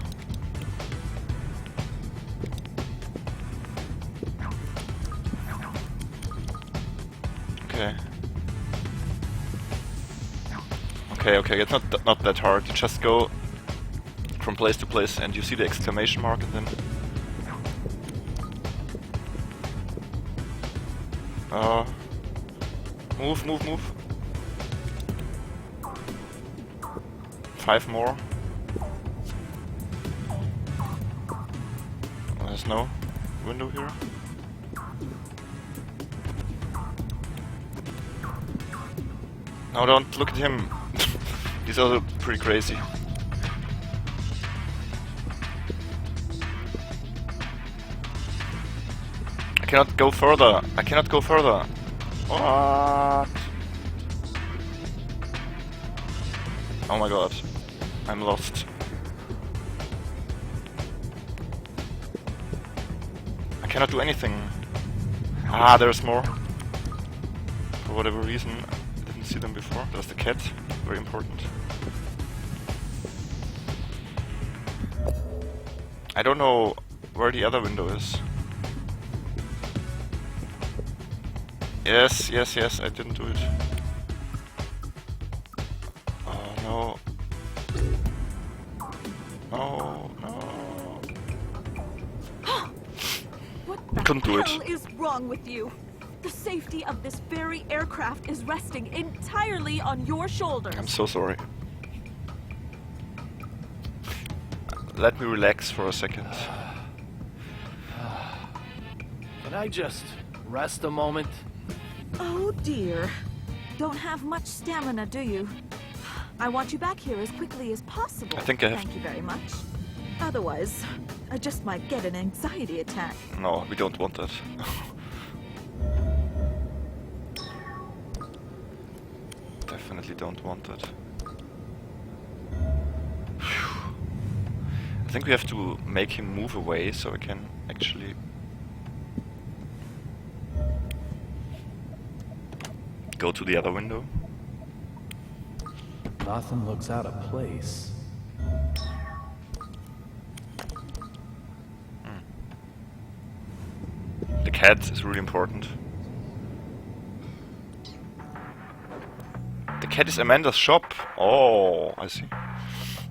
Okay, it's not that hard. You just go from place to place and you see the exclamation mark and then... Move. 5 more. There's no window here. No, don't look at him. He's also pretty crazy. I cannot go further. I cannot go further. What? Oh my god. I'm lost. I cannot do anything. Ah, there's more. For whatever reason, I didn't see them before. There's the cat. Very important. I don't know where the other window is. Yes, yes, yes, I didn't do it. Oh no. No, no. What the Couldn't do it. hell is wrong with you? The safety of this very aircraft is resting entirely on your shoulders. I'm so sorry. Let me relax for a second. Can I just rest a moment? Oh dear. Don't have much stamina, do you? I want you back here as quickly as possible. I think I have. Thank you very much. Otherwise, I just might get an anxiety attack. No, we don't want that. Definitely don't want that. Phew. I think we have to make him move away so we can actually go to the other window. Nothing looks out of place. The cat is really important. The cat is Amanda's shop. Oh, I see.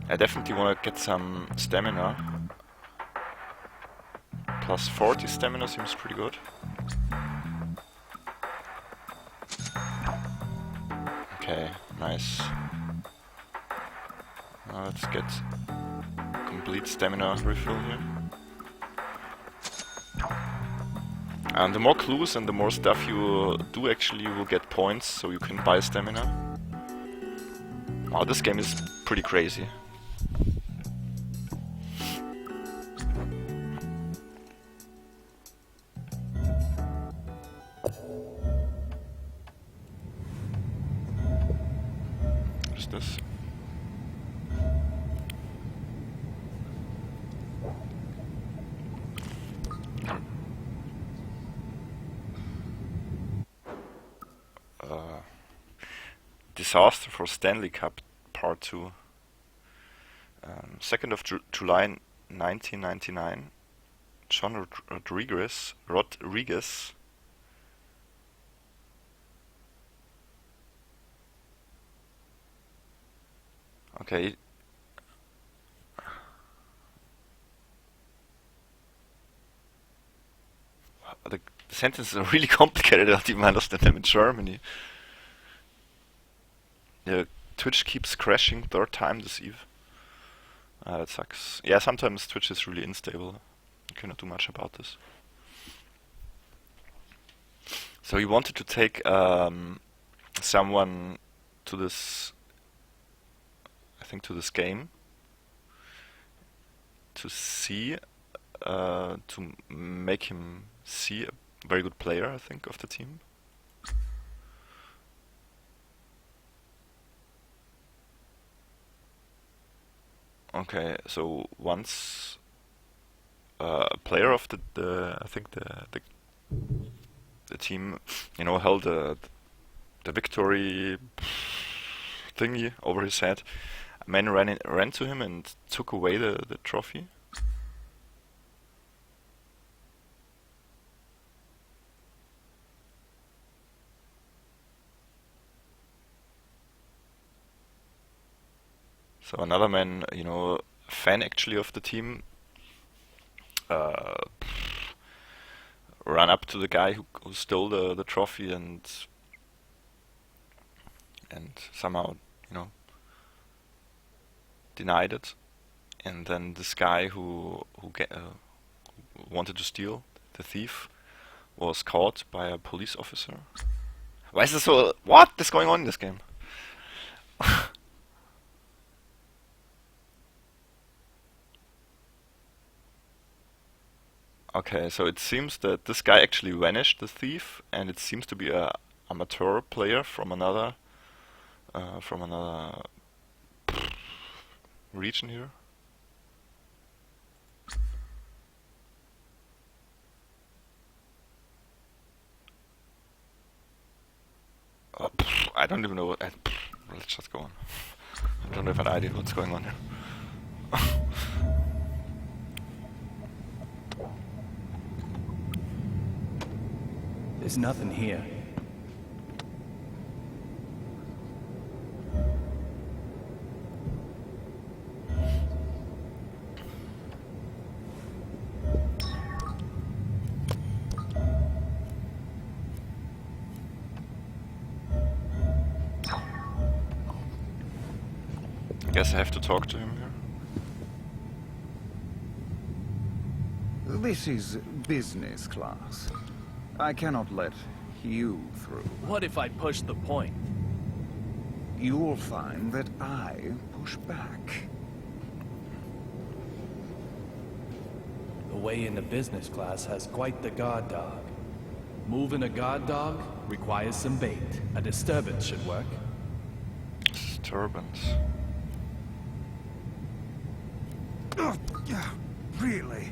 I definitely want to get some stamina. Plus 40 stamina seems pretty good. Okay, nice. Now let's get complete stamina refill here. And the more clues and the more stuff you do, actually you will get points, so you can buy stamina. Wow, this game is pretty crazy. What's this? Disaster for Stanley Cup Part 2. 2nd of July 1999. John Rodriguez. Okay. The sentences are really complicated. I don't even understand them in Germany. Yeah, Twitch keeps crashing 3rd time this eve. That sucks. Yeah, sometimes Twitch is really unstable. You cannot do much about this. So he wanted to take someone to this, I think, to this game to see, to make him see a very good player, I think, of the team. Okay, so once a player of the I think the team, you know, held the victory thingy over his head, a man ran to him and took away the trophy. So another man, you know, fan actually of the team, ran up to the guy who stole the trophy and somehow, you know, denied it, and then this guy who wanted to steal, the thief, was caught by a police officer. Why is this so? What is going on in this game? Okay, so it seems that this guy actually vanished, the thief, and it seems to be a amateur player from another region here. I don't even know what. Let's just go on. I don't have an idea what's going on here. There's nothing here. I guess I have to talk to him here. This is business class. I cannot let you through. What if I push the point? You'll find that I push back. The way into business class has quite the guard dog. Moving a guard dog requires some bait. A disturbance should work. Disturbance. Oh, yeah, really?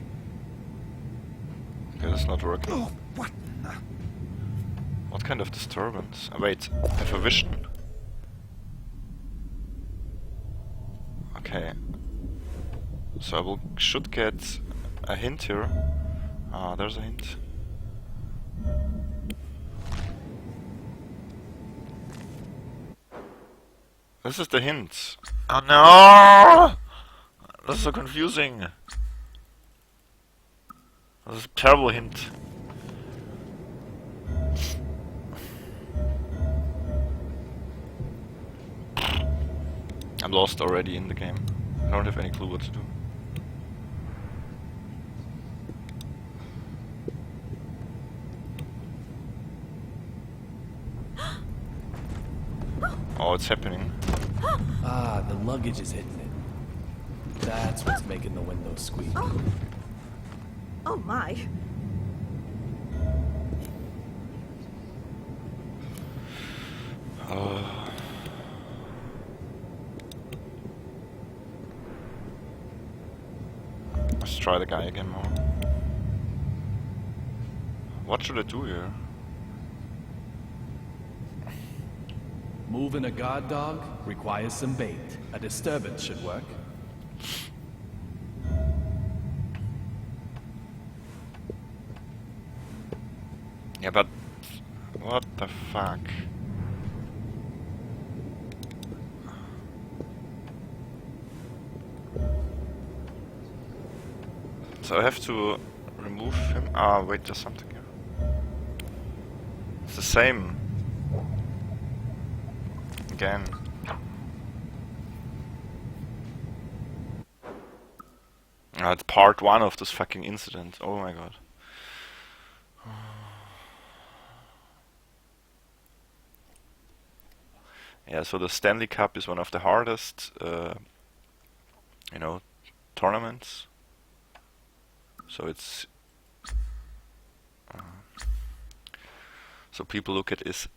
Okay, that's not working. Oh, what? What kind of disturbance? Wait, I have a vision. Okay. So I should get a hint here. Ah, there's a hint. This is the hint. Oh no! This is so confusing. This is a terrible hint. I'm lost already in the game. I don't have any clue what to do. Oh, it's happening. Ah, the luggage is hitting it. That's what's making the windows squeak. Oh my. Let's try the guy again more. What should I do here? Moving a guard dog requires some bait. A disturbance should work. Yeah, but what the fuck? So I have to remove him. Ah, wait, there's something here. It's the same. Again. Ah, it's part one of this fucking incident. Oh my god. Yeah, so the Stanley Cup is one of the hardest, tournaments. So it's so people look at it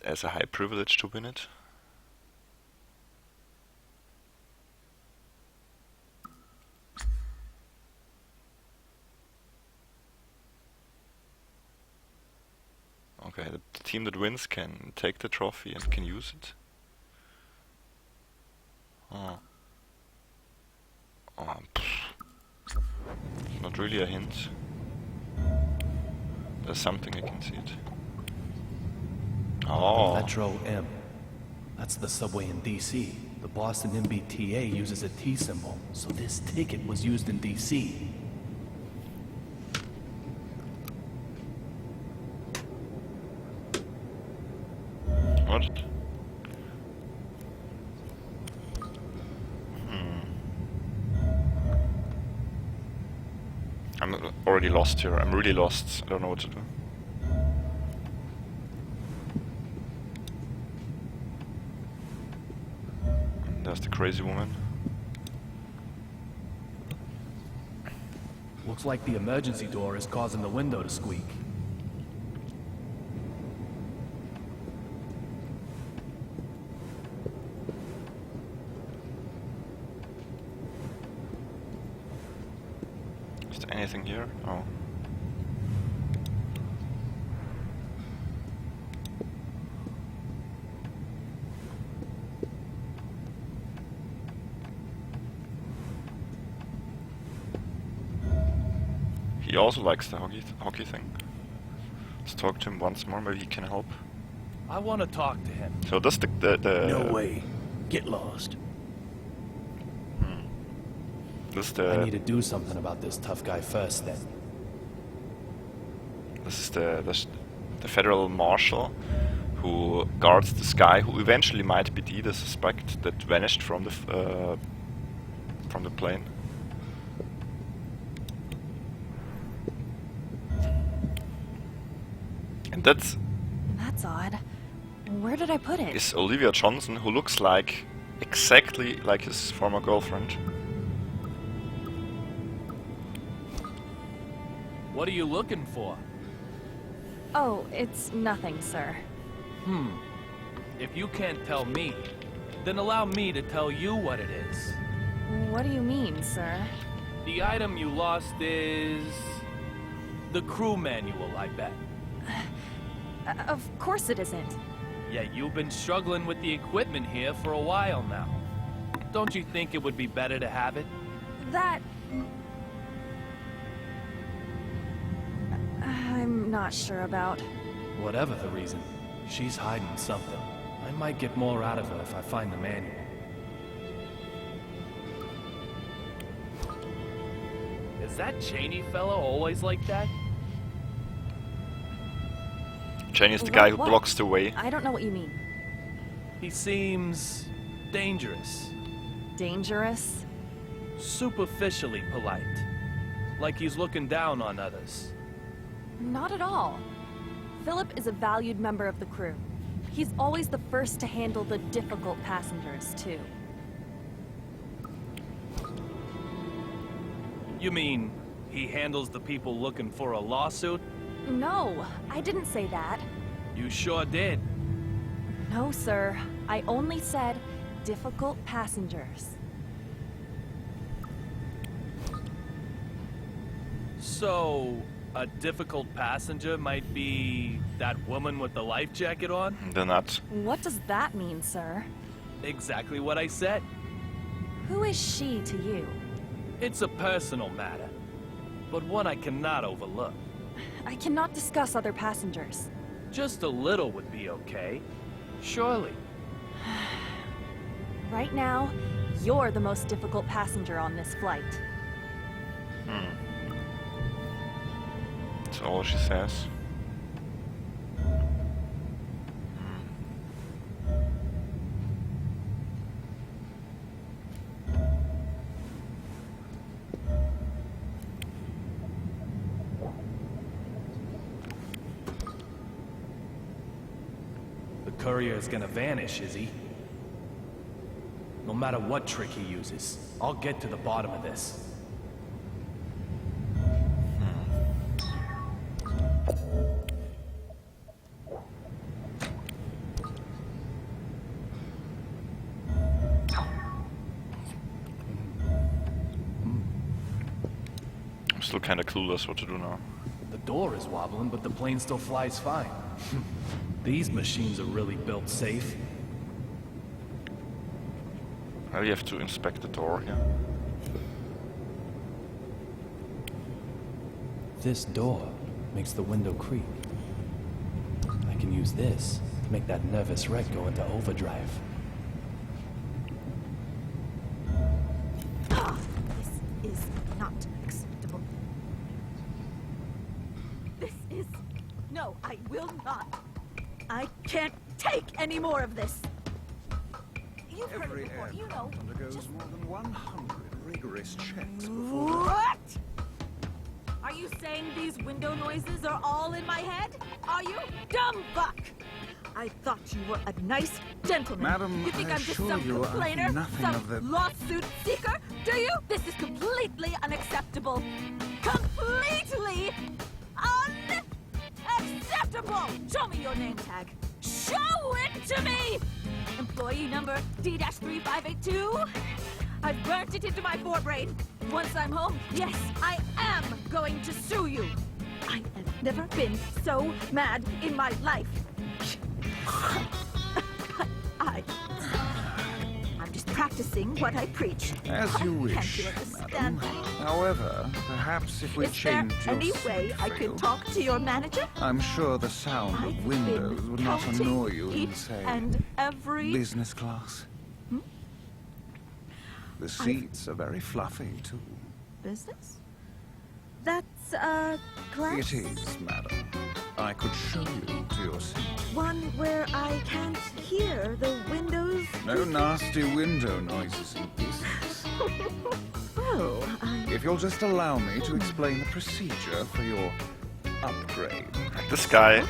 as a high privilege to win it. Okay, the team that wins can take the trophy and can use it. Oh. It's not really a hint. There's something I can see it. Oh. Metro M. That's the subway in DC. The Boston MBTA uses a T symbol, so this ticket was used in DC. What? I'm already lost here. I'm really lost. I don't know what to do. And there's the crazy woman. Looks like the emergency door is causing the window to squeak. Is there anything here? Oh. He also likes the hockey thing. Let's talk to him once more, maybe he can help. I want to talk to him. So that's the No way. Get lost. This is I need to do something about this tough guy first, then. This is the federal marshal who guards this guy who eventually might be the suspect that vanished from the plane. And that's odd. Where did I put it? is Olivia Johnson, who looks like exactly like his former girlfriend. What are you looking for? Oh, it's nothing, sir. If you can't tell me, then allow me to tell you what it is. What do you mean, sir? The item you lost is... the crew manual, I bet. Of course it isn't. Yeah, you've been struggling with the equipment here for a while now. Don't you think it would be better to have it? That... I'm not sure about. Whatever the reason, she's hiding something. I might get more out of her if I find the manual. Is that Cheney fellow always like that? Cheney is the guy who What? blocks the way. I don't know what you mean. He seems... dangerous. Dangerous? Superficially polite. Like he's looking down on others. Not at all. Philip is a valued member of the crew. He's always the first to handle the difficult passengers, too. You mean, he handles the people looking for a lawsuit? No, I didn't say that. You sure did. No, sir. I only said difficult passengers. So, a difficult passenger might be that woman with the life jacket on? They're not. What does that mean, sir? Exactly what I said. Who is she to you? It's a personal matter, but one I cannot overlook. I cannot discuss other passengers. Just a little would be okay. Surely. Right now, you're the most difficult passenger on this flight. That's all she says. The courier is gonna vanish, is he? No matter what trick he uses, I'll get to the bottom of this. I'm still kinda clueless what to do now. The door is wobbling, but the plane still flies fine. These machines are really built safe. Now you have to inspect the door here. This door makes the window creak. I can use this to make that nervous wreck go into overdrive. This is not acceptable. This is... No, I will not. I can't take any more of this. You've heard Every it before, you know. aircraft undergoes more than 100 rigorous checks before... What? saying these window noises are all in my head? Are you? Dumb buck! I thought you were a nice gentleman. Madam, you think I I'm just assure some you, I've complainer? nothing Some of the- lawsuit seeker? Do you? This is completely unacceptable. Completely unacceptable! Show me your name tag. Show it to me! Employee number D-3582? I've burnt it into my forebrain. Once I'm home, yes, I am going to sue you. I have never been so mad in my life. I'm just practicing what I preach. As you wish, Can't you understand madam. me? However, perhaps if we Is there change your any seat way I for could you, talk to your manager? I'm sure the sound I've of windows been would not counting annoy you in, each say, and every... business class. The seats are very fluffy, too. Business? That's, class? It is, madam. I could show you to your seat. One where I can't hear the windows. No nasty window noises in business. Oh, If you'll just allow me to explain the procedure for your upgrade. This guy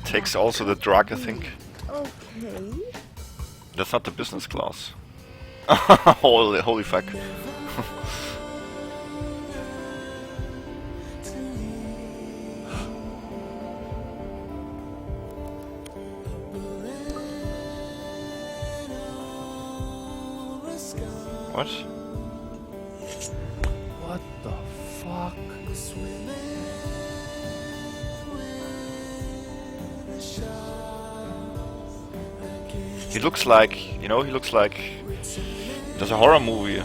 takes also the drug, I think. Okay. That's not the business class. holy fuck. What? What the fuck? He looks like, you know, he looks like there's a horror movie.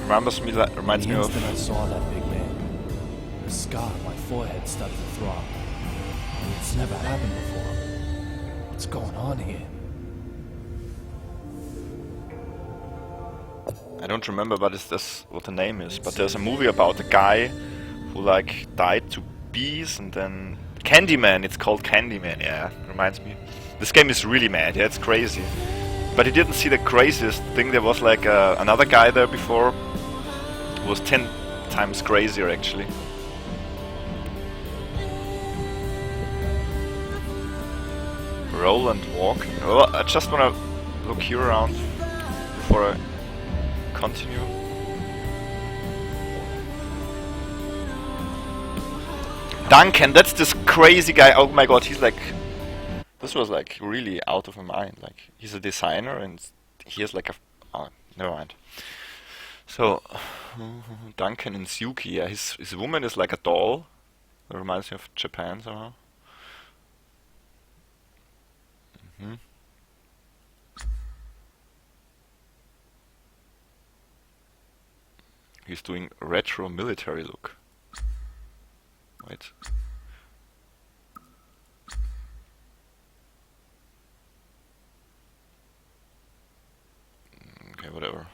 Reminds me The of. instant I saw that big man, the scar on my forehead started to throb. It's never happened before. What's going on here? I don't remember what is this, what the name is, but there's a movie about a guy who like died to bees and then Candyman. It's called Candyman. Yeah, reminds me. This game is really mad. Yeah, it's crazy. But he didn't see the craziest thing. There was like another guy there before who was 10 times crazier actually. Roll and walk. Oh, I just wanna look here around before I continue. Duncan, that's this crazy guy. Oh my god, he's like... This was like really out of my mind. Like, he's a designer and he has like a... Oh, never mind. So, Duncan and Suki, yeah, his woman is like a doll. That reminds me of Japan somehow. Mm-hmm. He's doing retro military look. Wait. Okay, whatever.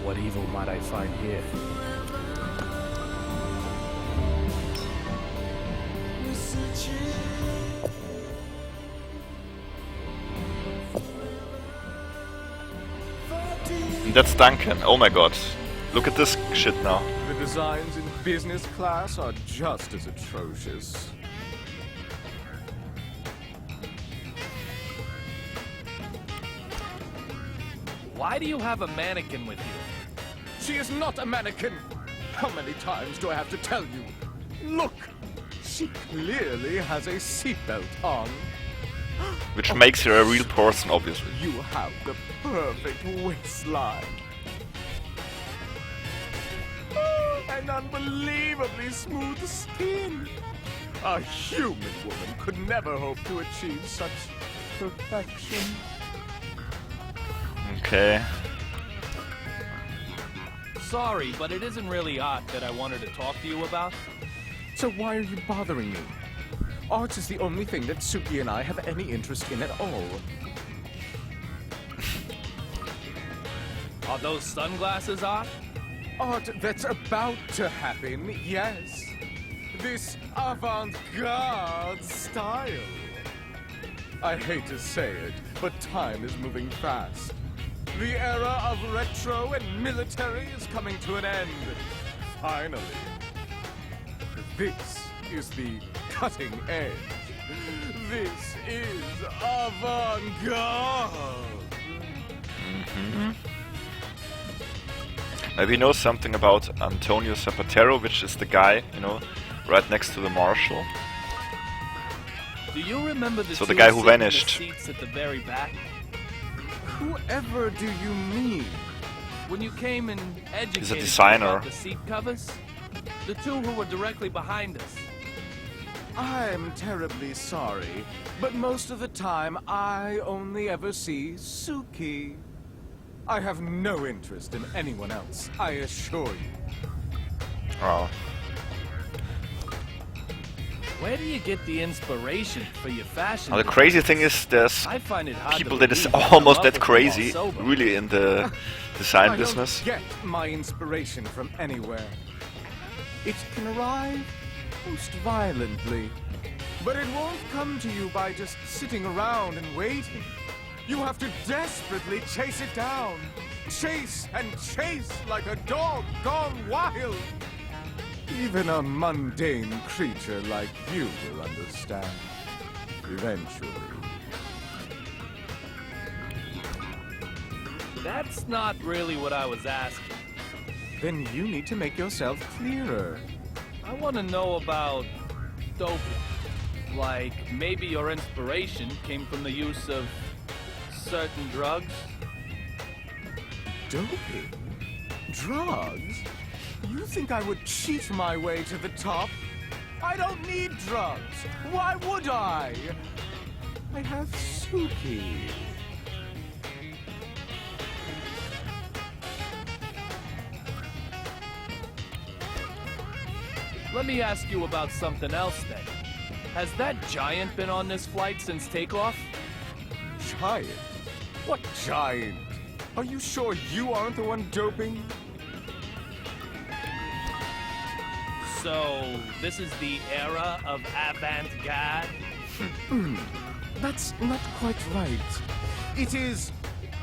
What evil might I find here? That's Duncan. Oh my god. Look at this shit now. The designs in business class are just as atrocious. Why do you have a mannequin with you? She is not a mannequin! How many times do I have to tell you? Look! She clearly has a seatbelt on. Which makes her a real person, obviously. You have the perfect waistline. Oh, an unbelievably smooth skin. A human woman could never hope to achieve such perfection. Okay. Sorry, but it isn't really art that I wanted to talk to you about. So why are you bothering me? Art is the only thing that Suki and I have any interest in at all. Are those sunglasses art? Art that's about to happen, yes. this avant-garde style. I hate to say it, but time is moving fast. The era of retro and military is coming to an end. Finally. This is the cutting edge. This is avant-garde. Maybe he knows something about Antonio Zapatero, which is the guy, you know, right next to the marshal. Do you remember So the guy who sitting in the vanished. seats at the very back? Whoever do you mean? When you came and educated He's a me designer. about the seat covers? The two who were directly behind us. I'm terribly sorry, but most of the time I only ever see Suki. I have no interest in anyone else, I assure you. Oh. Where do you get the inspiration for your fashion? Now the crazy thing is there's I find it hard people to that is believe you almost come up that with them while crazy, sober. really in the design I business. don't get my inspiration from anywhere. It can arrive most violently, but it won't come to you by just sitting around and waiting. You have to desperately chase it down. Chase and chase like a dog gone wild. Even a mundane creature like you will understand. Eventually. That's not really what I was asking. Then you need to make yourself clearer. I want to know about doping. Like, maybe your inspiration came from the use of certain drugs? Doping? Drugs? You think I would cheat my way to the top? I don't need drugs. Why would I? I have Suki. Let me ask you about something else then. Has that giant been on this flight since takeoff? Giant? What giant? Are you sure you aren't the one doping? So, this is the era of avant-garde? That's not quite right. It is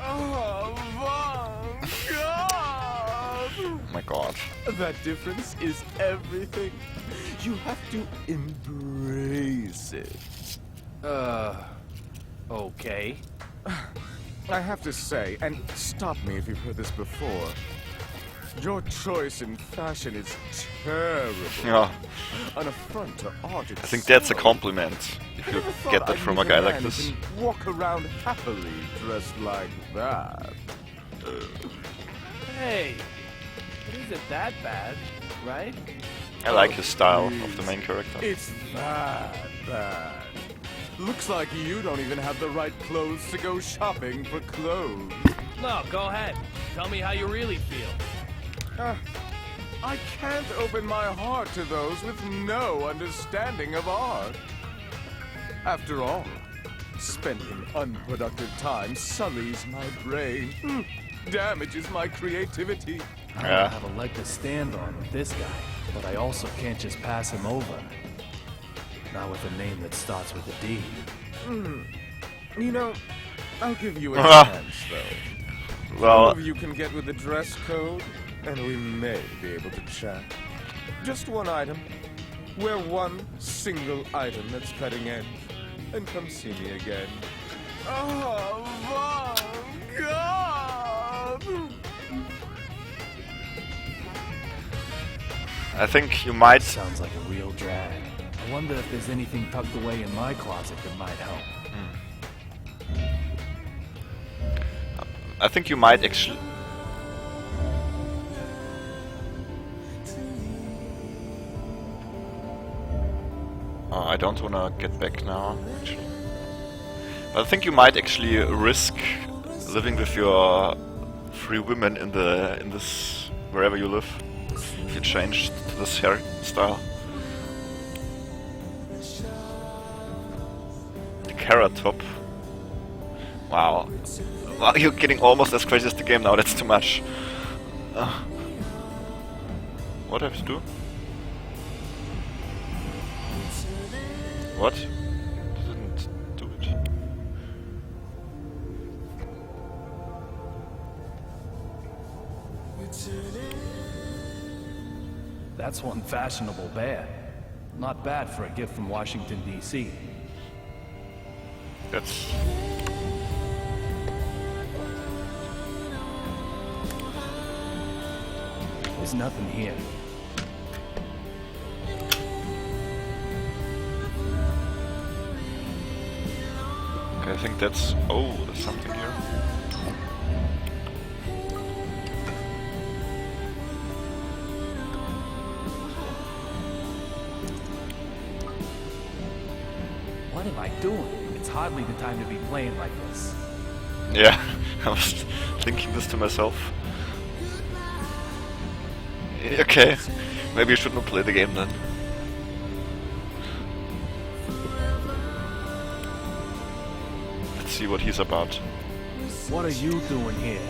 avant-garde. Oh my god. That difference is everything. You have to embrace it. Okay. I have to say, and stop me if you've heard this before, your choice in fashion is terrible. Yeah. An affront to art itself. I think that's a compliment, if you Never thought get that I'd from meet a guy like man this. who can walk around happily dressed like that. Hey, it isn't that bad, right? I like his style of the main character. It's that bad. Looks like you don't even have the right clothes to go shopping for clothes. No, go ahead. Tell me how you really feel. I can't open my heart to those with no understanding of art. After all, spending unproductive time sullies my brain, damages my creativity. I don't have a leg to stand on with this guy, but I also can't just pass him over. Not with a name that starts with a D. You know, I'll give you a chance, though. Well, Some of you can get with the dress code, and we may be able to chat. Just one item. Wear one single item that's cutting edge, and come see me again. Oh, my God! I think you might. Sounds like a real drag. I wonder if there's anything tucked away in my closet that might help. I think you might actually. Oh, I don't wanna get back now, actually. But I think you might actually risk living with your 3 women in this wherever you live if you change to this hairstyle. The carrot top. Wow. Wow, you're getting almost as crazy as the game now. That's too much. What do I have to do? What? Didn't do it. That's one fashionable bear. Not bad for a gift from Washington, D.C. That's... There's nothing here. Okay, I think that's... Oh, there's something here. What am I doing? It's hardly the time to be playing like this. Yeah, I was thinking this to myself. Okay, maybe you should not play the game then. Let's see what he's about. What are you doing here?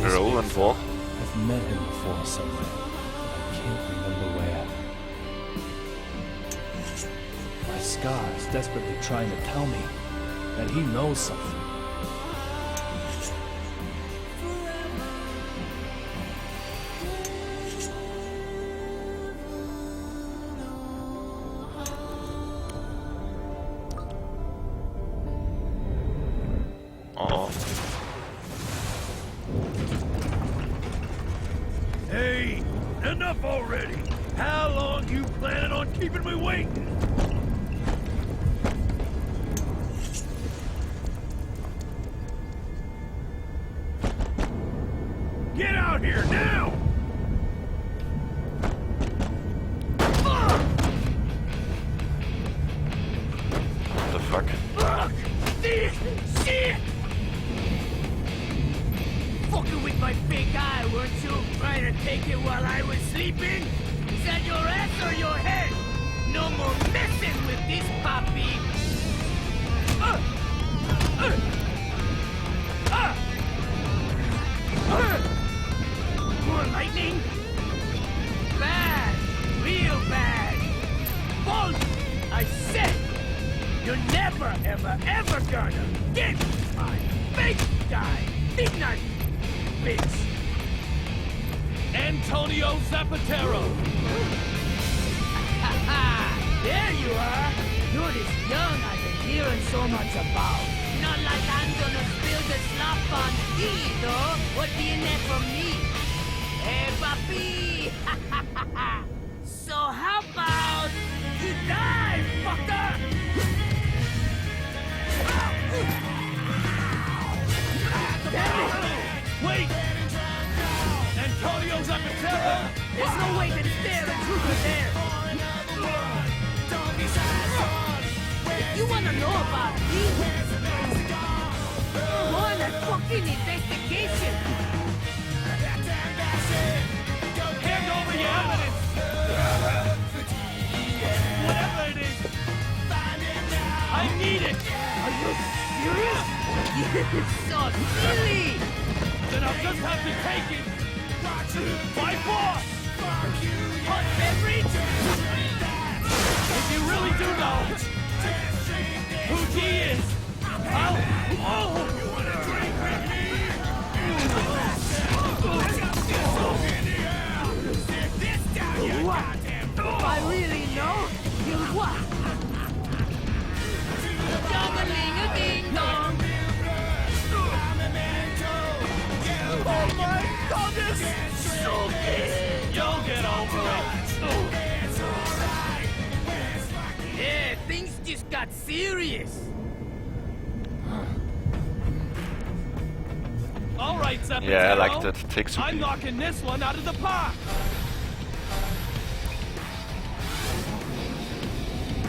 Roll and walk. I've met him before somewhere. I can't remember where. My scar is desperately trying to tell me that he knows something. Oh. Hey, enough already! How long you planning on keeping me waiting? Get out here now! What the fuck? Fuck! This shit! Fucking with my big eye, weren't you? Trying to take it while I was sleeping? Is that your ass or your head? No more messing with this puppy! More lightning? Bad! Real bad! Bolt! I said! You're never, ever, ever gonna get my big guy! Big knife! Bitch! Antonio Zapatero! There you are! You're this young I've been hearing so much about. Not like I'm gonna spill the slop on thee, though. What do you need from me? Hey, papi! So how about you die, fucker? Damn it! Wait! Antonio Zapatero! There's no way that it's there and truth is there! If you wanna know about me, go on a fucking investigation! Hand over your evidence! Whatever it is! I need it! Are you serious? You're so silly! Then I'll just have to take it! By force! Hot beverage? If you really do know who he is, If I really know, you'll what? Dong-a-ling-a-ding-dong! Oh my goodness! Suki! you'll get over it! Yeah, things just got serious! All right, Zapatero. Yeah, I like that. Take Suki. I'm knocking this one out of the park.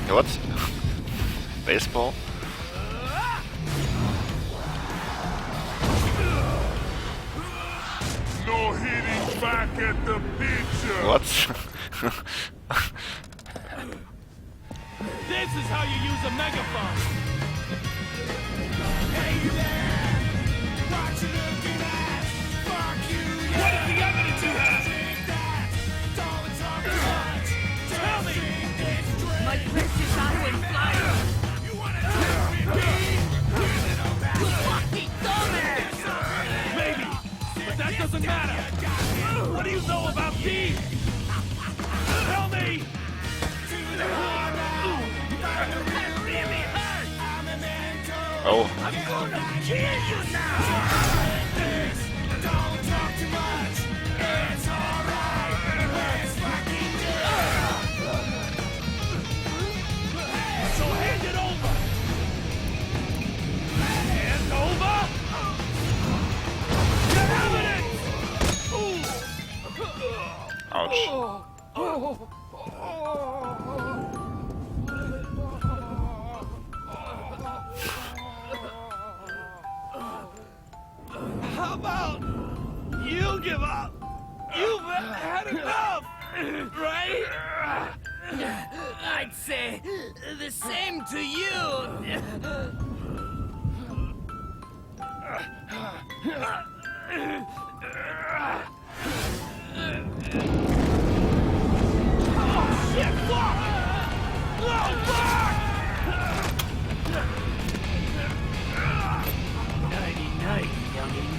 What? Baseball? No hitting back at the pitcher! What? This is how you use a megaphone. Hey there! What you looking Oh. I'm gonna kill you now! Don't talk too much! It's alright! Let's fucking do it! So hand it over! Hand over? Get evidence! Ouch. How about you give up? You've had enough, right? I'd say the same to you. Oh, shit, fuck! Oh, fuck! Nighty-night, youngin'.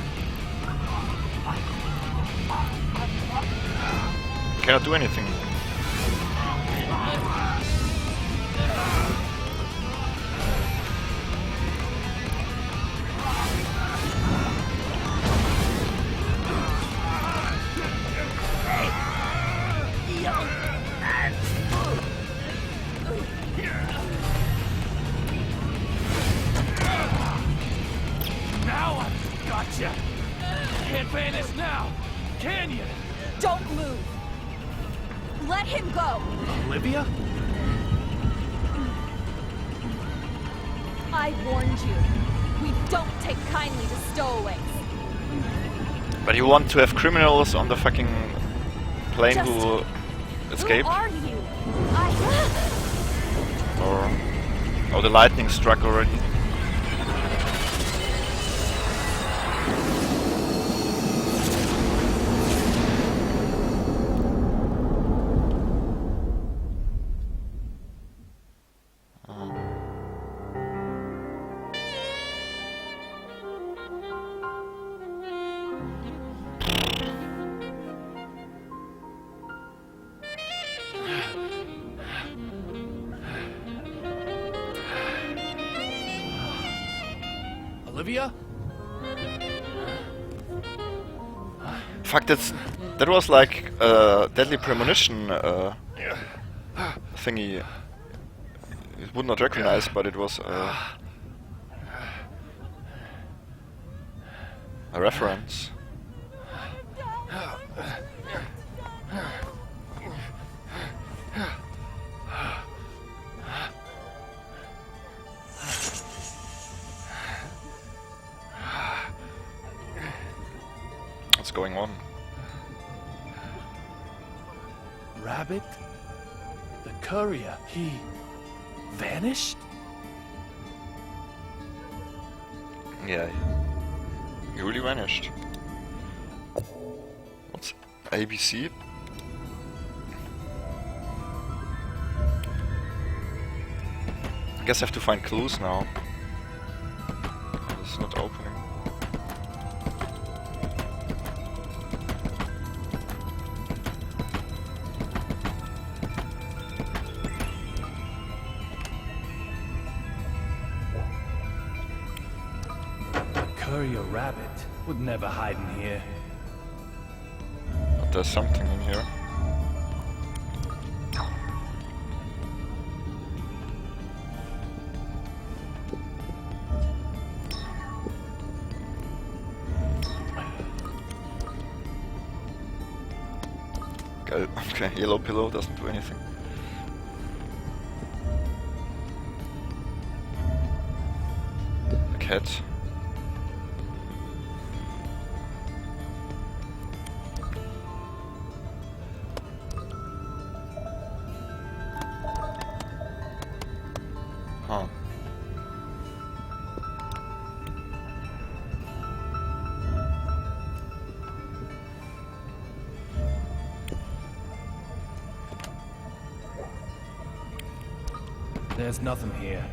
Cannot do anything. Now I've gotcha. Can't vanish now, can you? Don't move! Let him go! Olivia? I warned you. We don't take kindly to stowaways. But you want to have criminals on the fucking plane Just who escaped? Who are you? Or the lightning struck already. Olivia? Fuck, that was like a deadly premonition thingy. It would not recognize, but it was a reference. What's going on? Rabbit? The courier, he vanished? Yeah, he really vanished. What's ABC? I guess I have to find clues now. It's not opening. Courier Rabbit would never hide in here. But there's something in here. Okay, yellow pillow doesn't do anything. A cat. Huh. There's nothing here.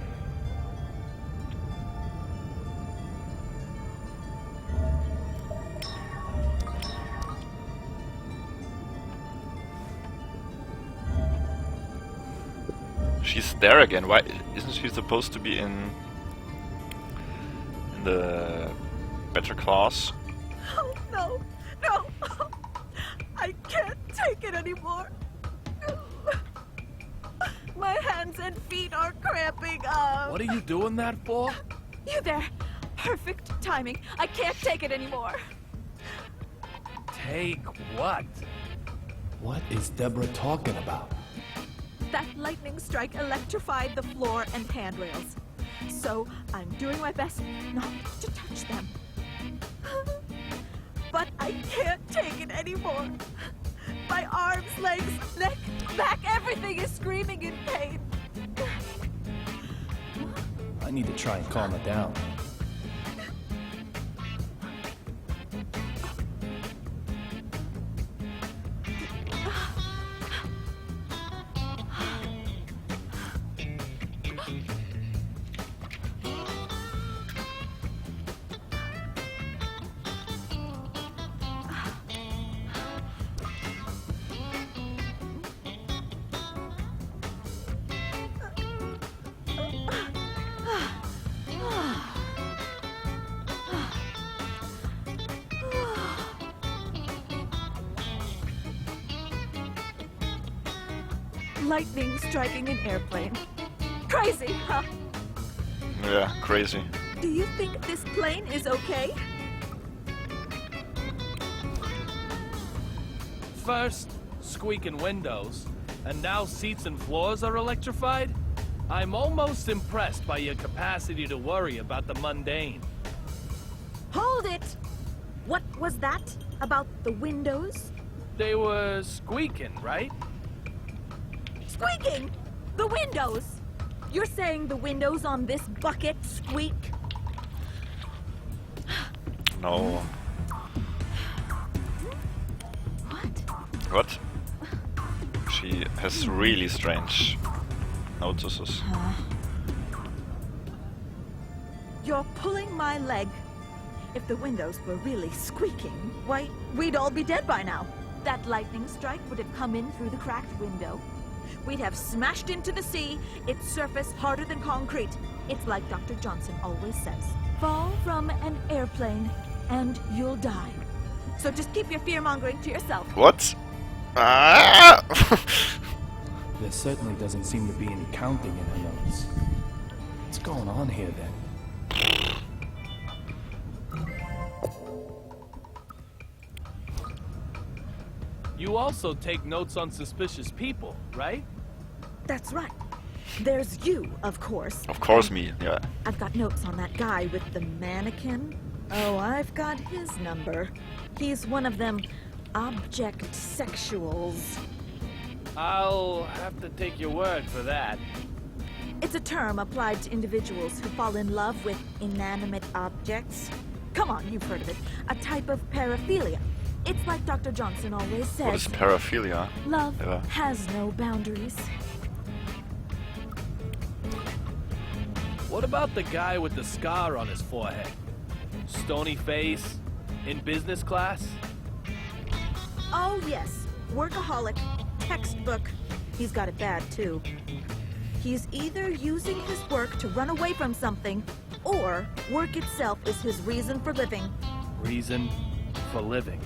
She's there again. Why isn't she supposed to be in in the better class. Oh, no, no. I can't take it anymore. My hands and feet are cramping up. What are you doing that for? You there. Perfect timing. I can't take it anymore. Take what? What is Deborah talking about? That lightning strike electrified the floor and handrails. So I'm doing my best not to touch them. But I can't take it anymore. My arms, legs, neck, back, everything is screaming in pain. I need to try and calm her down. Lightning striking an airplane. Crazy, huh? Yeah, crazy. Do you think this plane is okay? First, squeaking windows, and now seats and floors are electrified? I'm almost impressed by your capacity to worry about the mundane. Hold it! What was that about the windows? They were squeaking, right? Squeaking! The windows! You're saying the windows on this bucket squeak? No. What? She has really strange notices. You're pulling my leg. If the windows were really squeaking, why, we'd all be dead by now. That lightning strike would have come in through the cracked window. We'd have smashed into the sea, its surface harder than concrete. It's like Dr. Johnson always says. Fall from an airplane and you'll die. So just keep your fear-mongering to yourself. What? Ah! There certainly doesn't seem to be any counting in her notes. What's going on here then? You also take notes on suspicious people, right? That's right. There's you, of course. Of course me, yeah. I've got notes on that guy with the mannequin. Oh, I've got his number. He's one of them object sexuals. I'll have to take your word for that. It's a term applied to individuals who fall in love with inanimate objects. Come on, you've heard of it. A type of paraphilia. It's like Dr. Johnson always says. What is paraphilia? Love Yeah. has no boundaries. What about the guy with the scar on his forehead? Stony face? In business class? Oh, yes. Workaholic. Textbook. He's got it bad, too. He's either using his work to run away from something, or work itself is his reason for living. Reason for living.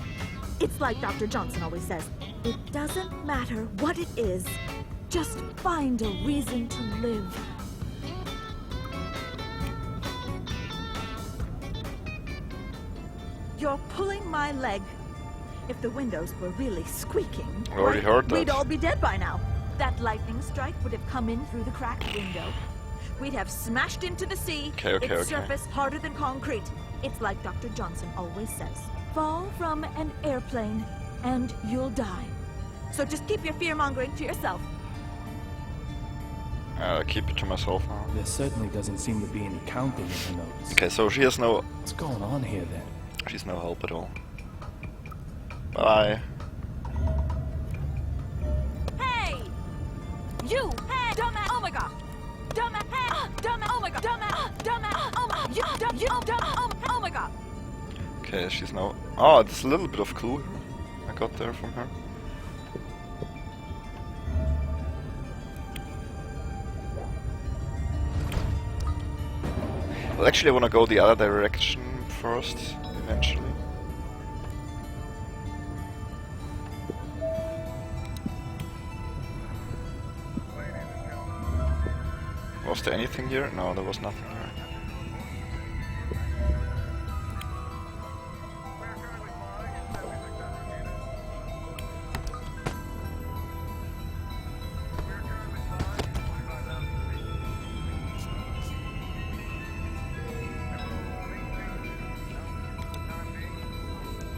It's like Dr. Johnson always says. It doesn't matter what it is. Just find a reason to live. You're pulling my leg. If the windows were really squeaking, I already heard that. we'd all be dead by now. That lightning strike would have come in through the cracked window. We'd have smashed into the sea, its surface harder than concrete. It's like Dr. Johnson always says. Fall from an airplane and you'll die. So just keep your fear-mongering to yourself. Keep it to myself now. There certainly doesn't seem to be any counting in her notes. Okay, so she has no... What's going on here then? She's no help at all. Bye. Hey! You! Hey! Dumbass! Oh my god! Dumbass! Hey! Dumbass! Oh my god! Dumbass! Dumbass! Oh my... You! Dumb! You! Dumb! Oh my god! Okay, she's now... Oh, there's a little bit of clue I got there from her. Well, actually I wanna go the other direction first, eventually. Was there anything here? No, there was nothing here.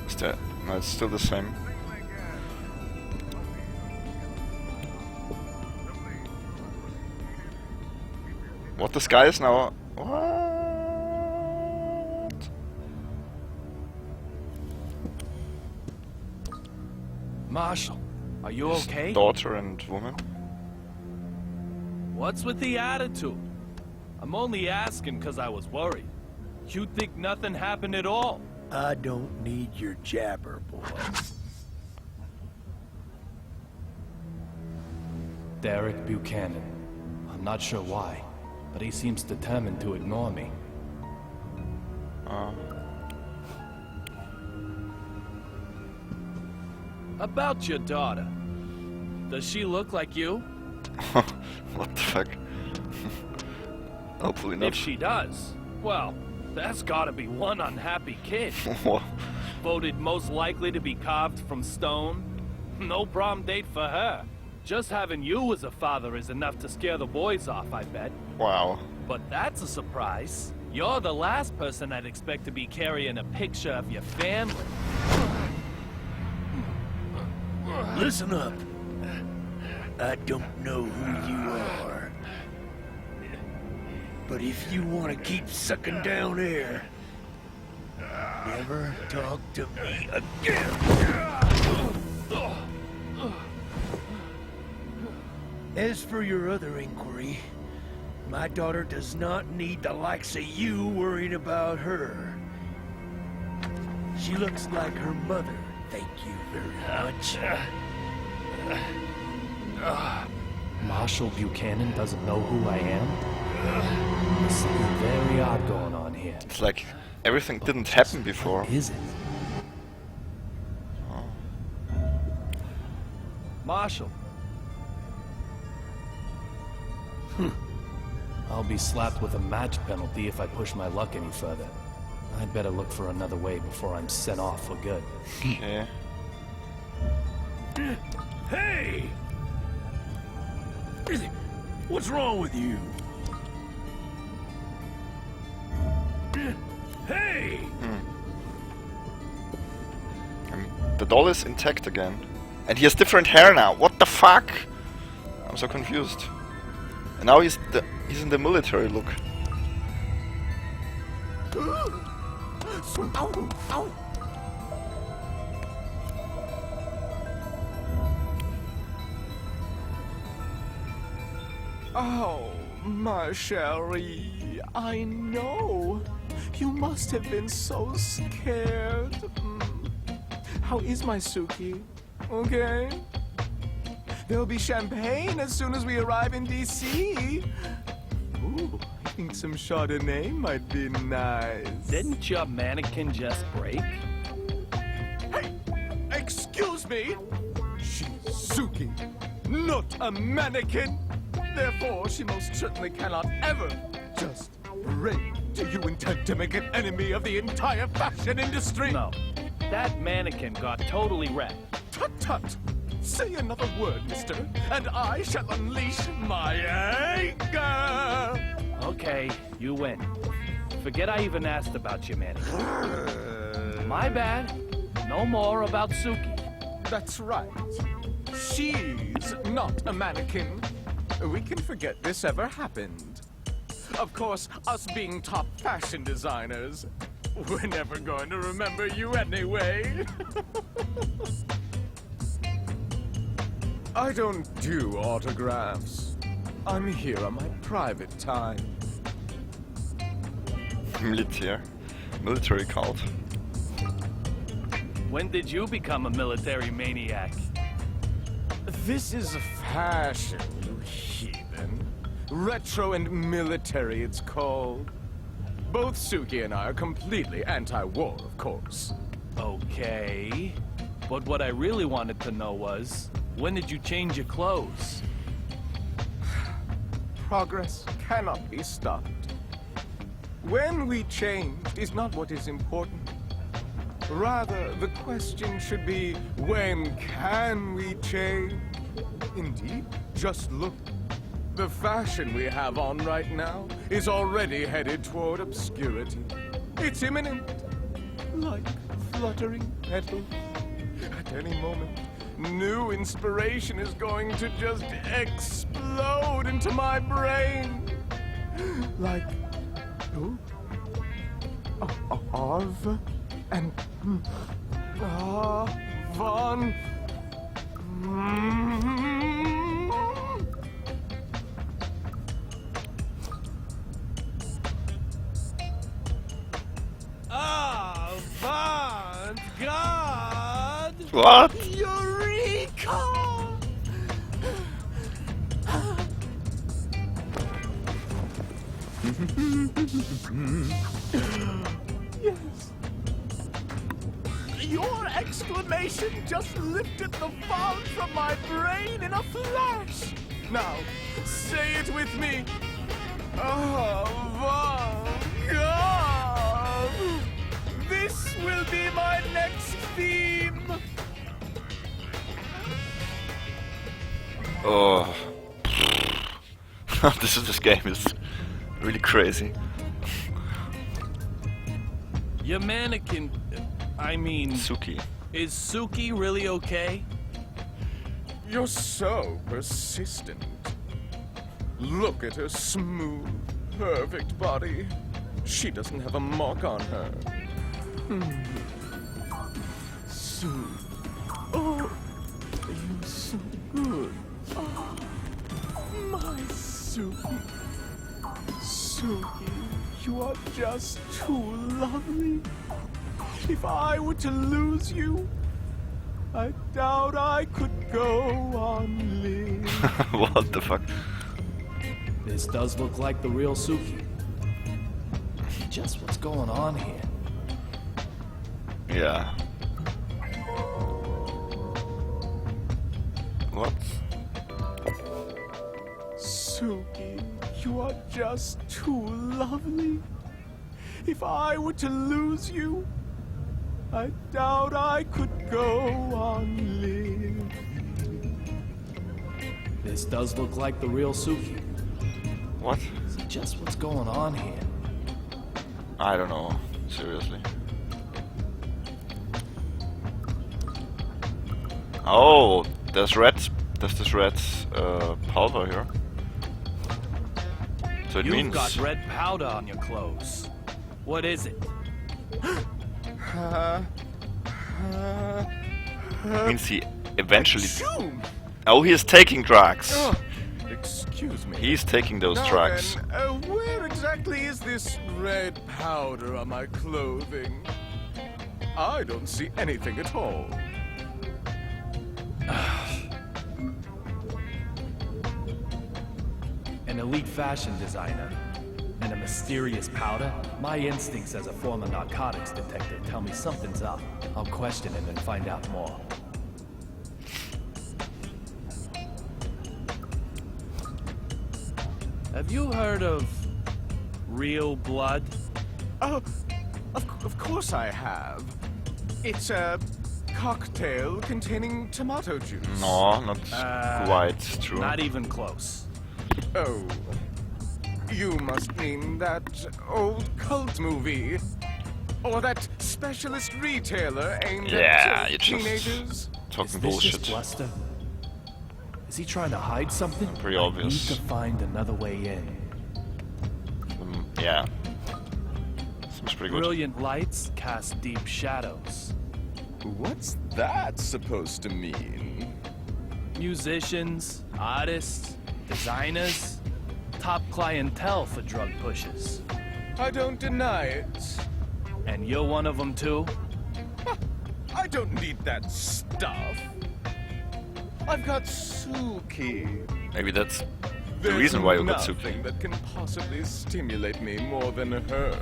Is there? No, it's still the same. What, the sky is now? What? Marshall, are you okay? Daughter and woman. What's with the attitude? I'm only asking because I was worried. You think nothing happened at all? I don't need your jabber, boy. Derek Buchanan. I'm not sure why, but he seems determined to ignore me. About your daughter. Does she look like you? What the fuck? Hopefully not. If she does, well, that's gotta be one unhappy kid. Voted most likely to be carved from stone. No prom date for her. Just having you as a father is enough to scare the boys off, I bet. Wow. But that's a surprise. You're the last person I'd expect to be carrying a picture of your family. Listen up. I don't know who you are. But if you want to keep sucking down air, never talk to me again. As for your other inquiry, my daughter does not need the likes of you worrying about her. She looks like her mother, thank you very much. Marshall Buchanan doesn't know who I am? There's something very odd going on here. It's like everything didn't happen before. What is it? Marshall. I'll be slapped with a match penalty if I push my luck any further. I'd better look for another way before I'm sent off for good. Okay. Hey! What's wrong with you? Hey! The doll is intact again. And he has different hair now. What the fuck? I'm so confused. And now he's in the military look. Oh, my Cherie, I know. You must have been so scared. How is my Suki? Okay? There'll be champagne as soon as we arrive in D.C. Ooh, I think some Chardonnay might be nice. Didn't your mannequin just break? Hey! Excuse me! She's Suki, not a mannequin! Therefore, she most certainly cannot ever just break. Do you intend to make an enemy of the entire fashion industry? No. That mannequin got totally wrecked. Tut tut! Say another word, mister, and I shall unleash my anger! Okay, you win. Forget I even asked about your mannequin. My bad. No more about Suki. That's right. She's not a mannequin. We can forget this ever happened. Of course, us being top fashion designers, we're never going to remember you anyway. I don't do autographs. I'm here on my private time. Military cult. When did you become a military maniac? This is fashion, you heathen. Retro and military, it's called. Both Suki and I are completely anti-war, of course. Okay. But what I really wanted to know was, when did you change your clothes? Progress cannot be stopped. When we changed is not what is important. Rather, the question should be, when can we change? Indeed, just look. The fashion we have on right now is already headed toward obscurity. It's imminent, like fluttering petals. At any moment, new inspiration is going to just explode into my brain. Like, Arv and Von. Avant-garde! What? Eureka! Yes. Your exclamation just lifted the fog from my brain in a flash. Now, say it with me. Avant-garde! This will be my next theme. Oh. This game is really crazy. Your mannequin, I mean... Suki. Is Suki really okay? You're so persistent. Look at her smooth, perfect body. She doesn't have a mark on her. Sue. Oh, you're so good. Oh, my Suki. Suki, you are just too lovely. If I were to lose you, I doubt I could go on living. What the fuck? This does look like the real Suki. Just what's going on here? Yeah. What? Suki, you are just too lovely. If I were to lose you, I doubt I could go on living. This does look like the real Suki. What? Just what's going on here? I don't know. Seriously. Oh, there's this red powder here. So it You've means got red powder on your clothes. What is it? means he eventually. Oh, he is taking drugs. Excuse me. He's taking those Now drugs. then, where exactly is this red powder on my clothing? I don't see anything at all. An elite fashion designer and a mysterious powder? My instincts as a former narcotics detective tell me something's up. I'll question him and find out more. Have you heard of real blood? Oh, of course I have. It's a cocktail containing tomato juice. No, not quite true. Not even close. Oh, you must mean that old cult movie. Or that specialist retailer aimed at you're teenagers. just talking Is bullshit. this just bluster? Is he trying to hide something? Pretty obvious. I need to find another way in. Yeah. Seems pretty good. Brilliant lights cast deep shadows. What's that supposed to mean? Musicians, artists, designers, top clientele for drug pushes. I don't deny it. And you're one of them too? I don't need that stuff. I've got Suki. Maybe that's the reason why you got nothing Suki. that can possibly stimulate me more than her.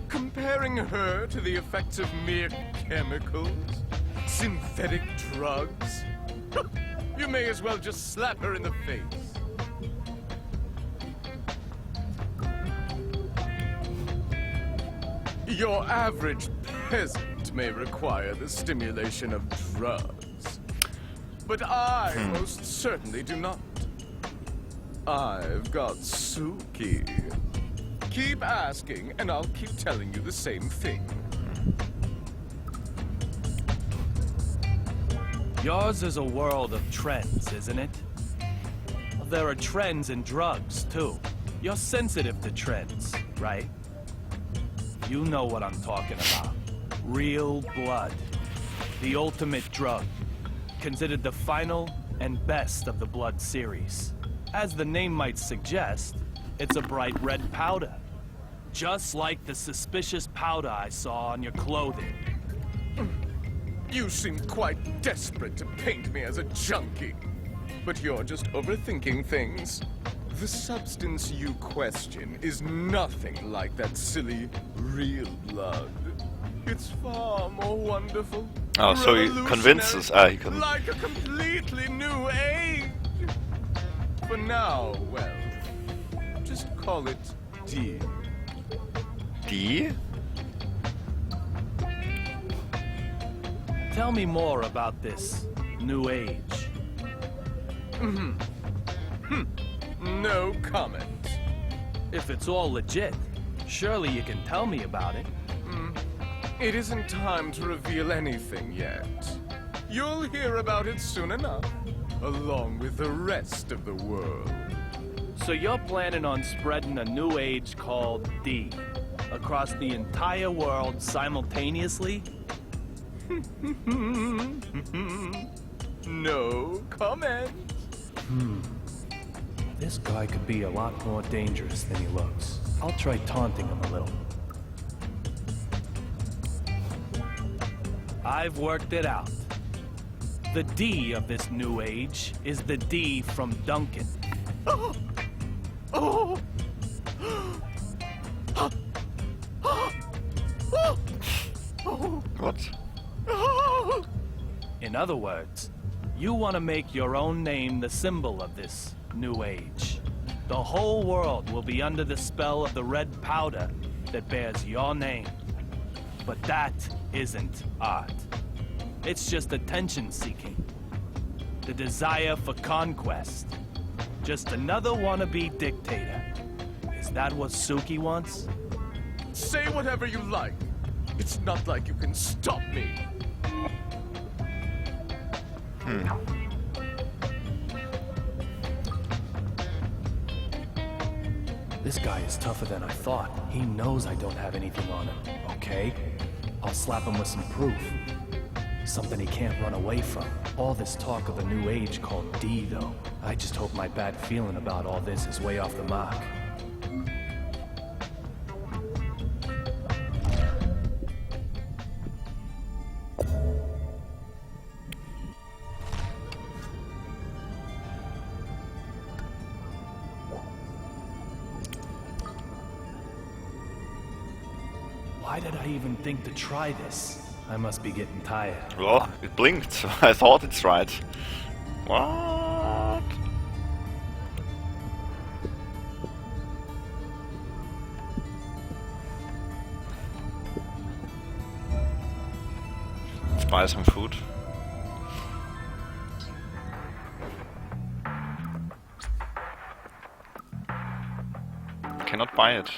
Comparing her to the effects of mere chemicals, synthetic drugs. You may as well just slap her in the face. Your average peasant may require the stimulation of drugs, but I most certainly do not. I've got Suki. Keep asking, and I'll keep telling you the same thing. Yours is a world of trends, isn't it? Well, there are trends in drugs, too. You're sensitive to trends, right? You know what I'm talking about. Real blood. The ultimate drug. Considered the final and best of the blood series. As the name might suggest, it's a bright red powder. Just like the suspicious powder I saw on your clothing. You seem quite desperate to paint me as a junkie. But you're just overthinking things. The substance you question is nothing like that silly real blood. It's far more wonderful. Oh, so he convinces. He can. Like a completely new age. For now, well, just call it D. D? Tell me more about this new age. No comment. If it's all legit, surely you can tell me about it. It isn't time to reveal anything yet. You'll hear about it soon enough, along with the rest of the world. So you're planning on spreading a new age called D across the entire world simultaneously? No comment. This guy could be a lot more dangerous than he looks. I'll try taunting him a little. I've worked it out. The D of this new age is the D from Duncan. Oh! Oh! What? In other words, you want to make your own name the symbol of this new age. The whole world will be under the spell of the red powder that bears your name. But that isn't art. It's just attention-seeking. The desire for conquest. Just another wannabe dictator. Is that what Suki wants? Say whatever you like. It's not like you can stop me. This guy is tougher than I thought. He knows I don't have anything on him, okay? I'll slap him with some proof. Something he can't run away from. All this talk of a new age called D, though. I just hope my bad feeling about all this is way off the mark. Why did I even think to try this? I must be getting tired. Well, it blinked, so I thought it's right. What? Let's buy some food. Cannot buy it.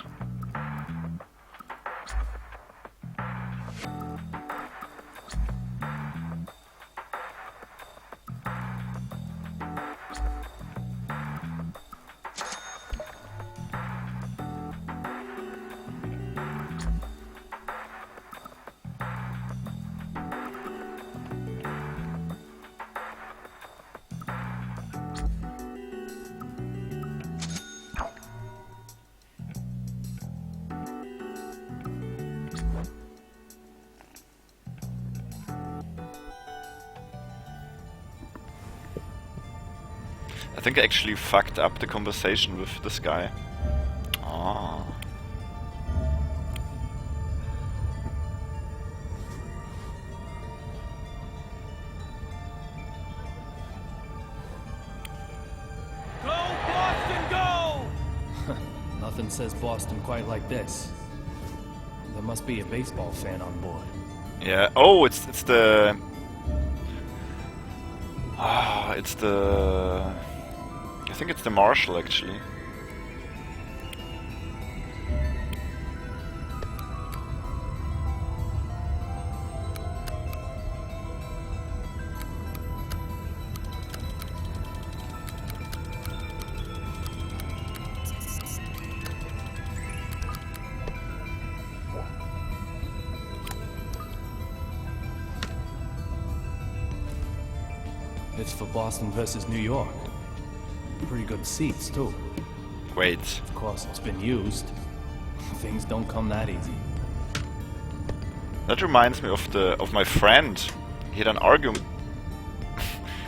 think I actually fucked up the conversation with this guy. Oh. Go, Boston, go! Nothing says Boston quite like this. There must be a baseball fan on board. Yeah. Oh, it's the. Ah, it's the. I think it's the Marshal actually. It's for Boston versus New York. Pretty good seats, too. Wait. Of course, it's been used. Things don't come that easy. That reminds me of my friend. He had an argument.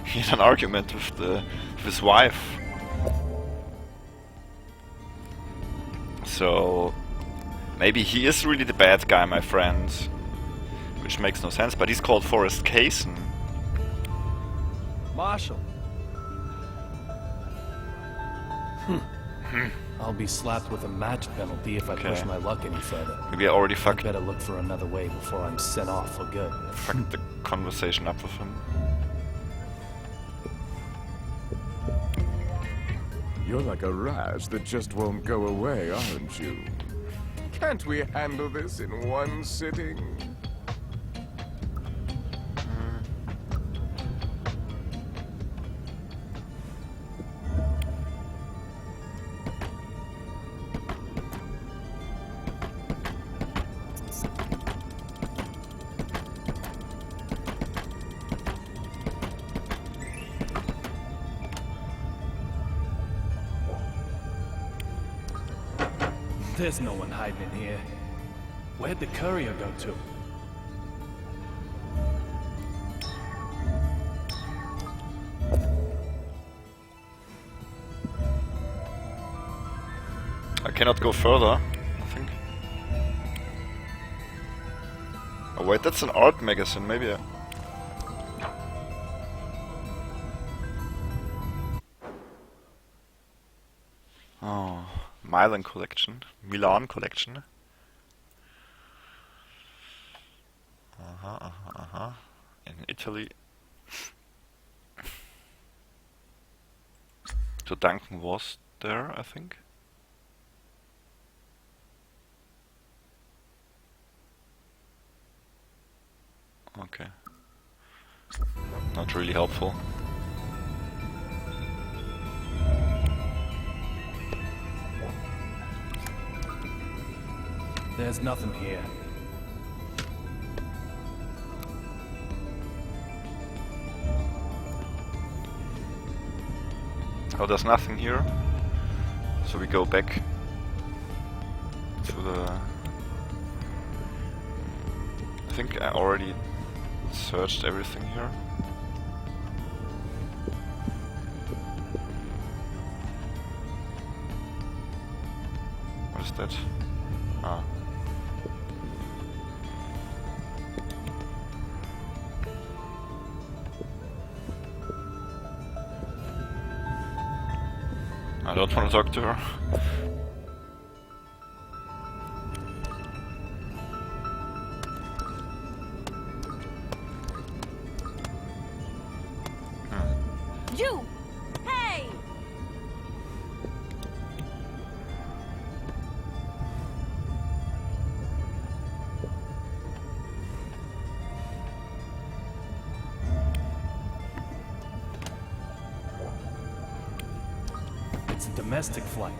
He had an argument with his wife. So maybe he is really the bad guy, my friend. Which makes no sense, but he's called Forrest Kaysen. Marshal. I'll be slapped with a match penalty if I push my luck any further. Maybe I already fucked. I'd better look for another way before I'm sent off for good. Fucked the conversation up with him. You're like a rash that just won't go away, aren't you? Can't we handle this in one sitting? There's no one hiding in here. Where'd the courier go to? I cannot go further, I think. Oh wait, that's an art magazine, maybe I... Oh, Milan collection. Milan collection. In Italy. So Duncan was there, I think. Okay. Not really helpful. There's nothing here. Oh, there's nothing here. So we go back to the... I think I already searched everything here. What is that? Ah. I don't want to talk to her. You! Hey! It's a domestic flight.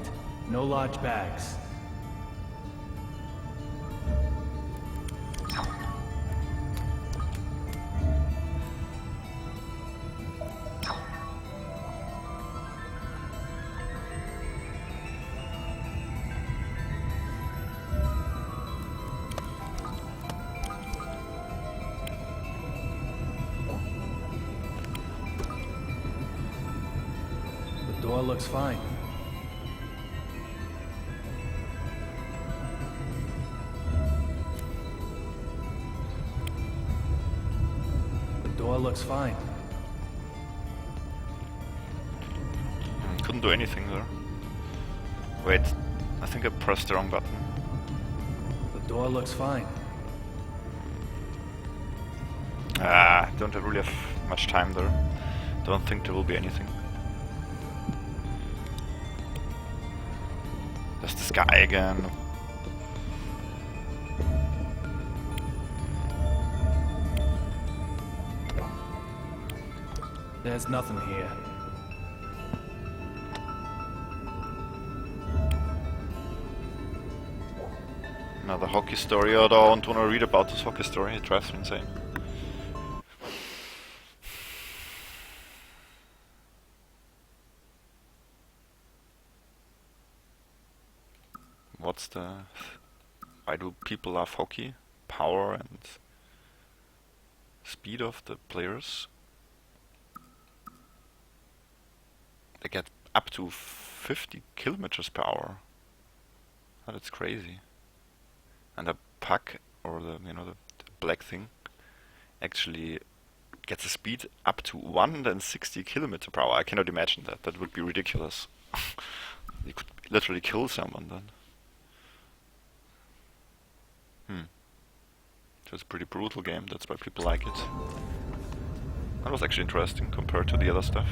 No large bags. door looks fine. The door looks fine. Couldn't do anything there. Wait, I think I pressed the wrong button. The door looks fine. Ah, don't really have much time there. Don't think there will be anything. There's this guy again. There's nothing here. Another hockey story. I don't want to read about this hockey story. It drives me insane. What's the... Why do people love hockey? Power and speed of the players. They get up to 50 kilometers per hour. Oh, that's crazy. And the puck, or the the black thing, actually gets a speed up to 160 kilometers per hour. I cannot imagine that. That would be ridiculous. You could literally kill someone then. So it's a pretty brutal game, that's why people like it. That was actually interesting compared to the other stuff.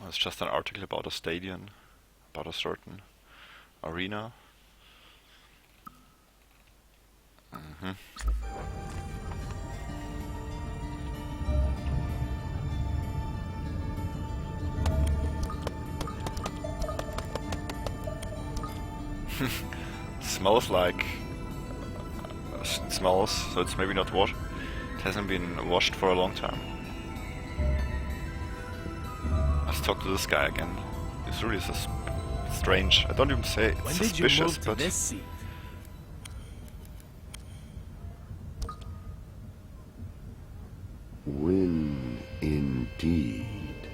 It's just an article about a stadium, about a certain arena. Smells like... it smells, so it's maybe not washed. It hasn't been washed for a long time. Let's talk to this guy again. It's really strange. I don't even say it's when suspicious, did you move to but this seat? When indeed,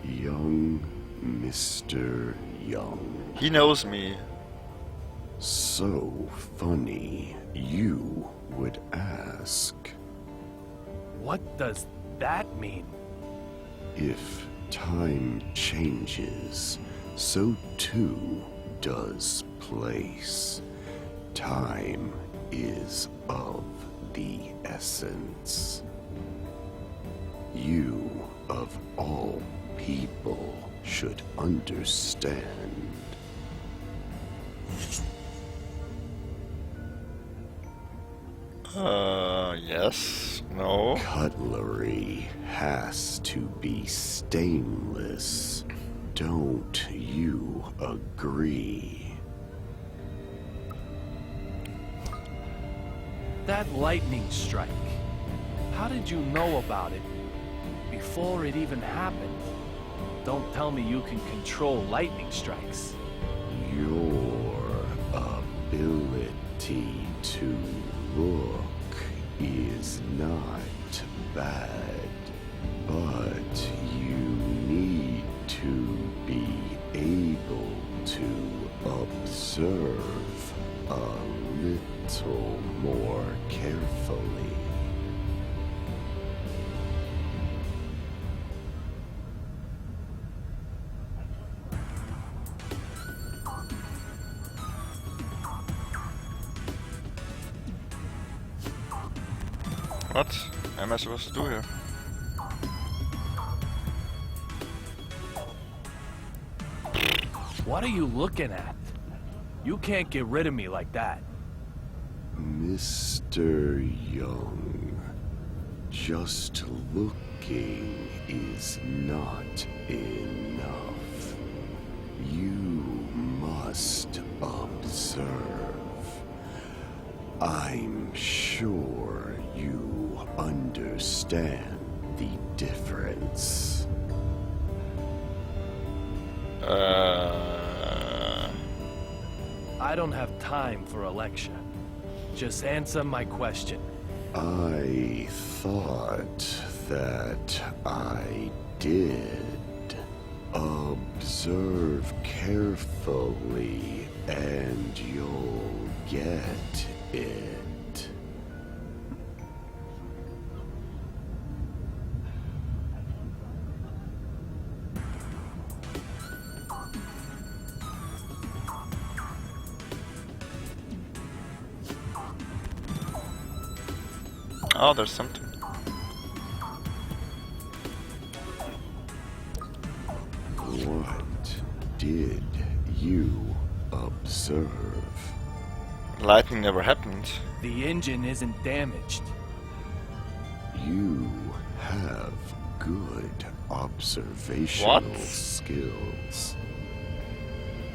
young Mr. Young. He knows me. So funny you would ask. What does that mean? If time changes, so too does place. Time is of the essence. You, of all people, should understand. Yes, no. Cutlery has to be stainless. Don't you agree? That lightning strike. How did you know about it before it even happened? Don't tell me you can control lightning strikes. Your ability to look is not bad, but you need to be able to observe a little more carefully. What am I supposed to do here? What are you looking at? You can't get rid of me like that. Mr. Young, just look Talking is not enough. You must observe. I'm sure you understand the difference. I don't have time for a lecture. Just answer my question. I thought that I did. Observe carefully and you'll get it. Oh, there's something. What did you observe? Lightning never happened. The engine isn't damaged. You have good observational What? skills.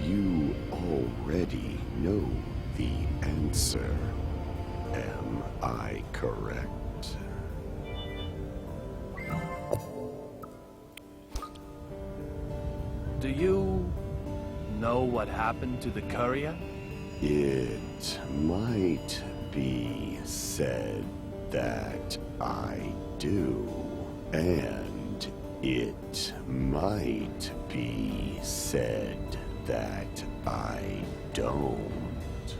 You already know the answer. Am I correct? Do you know what happened to the courier? It might be said that I do, and it might be said that I don't.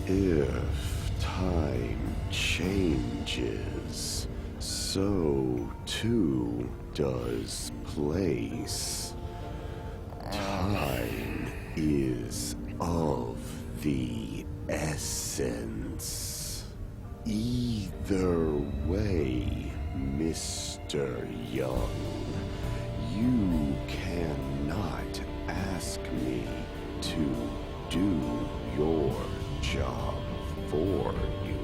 If time changes, so too does place. Time is of the essence. Either way, Mr. Young, you cannot ask me to do your job for you.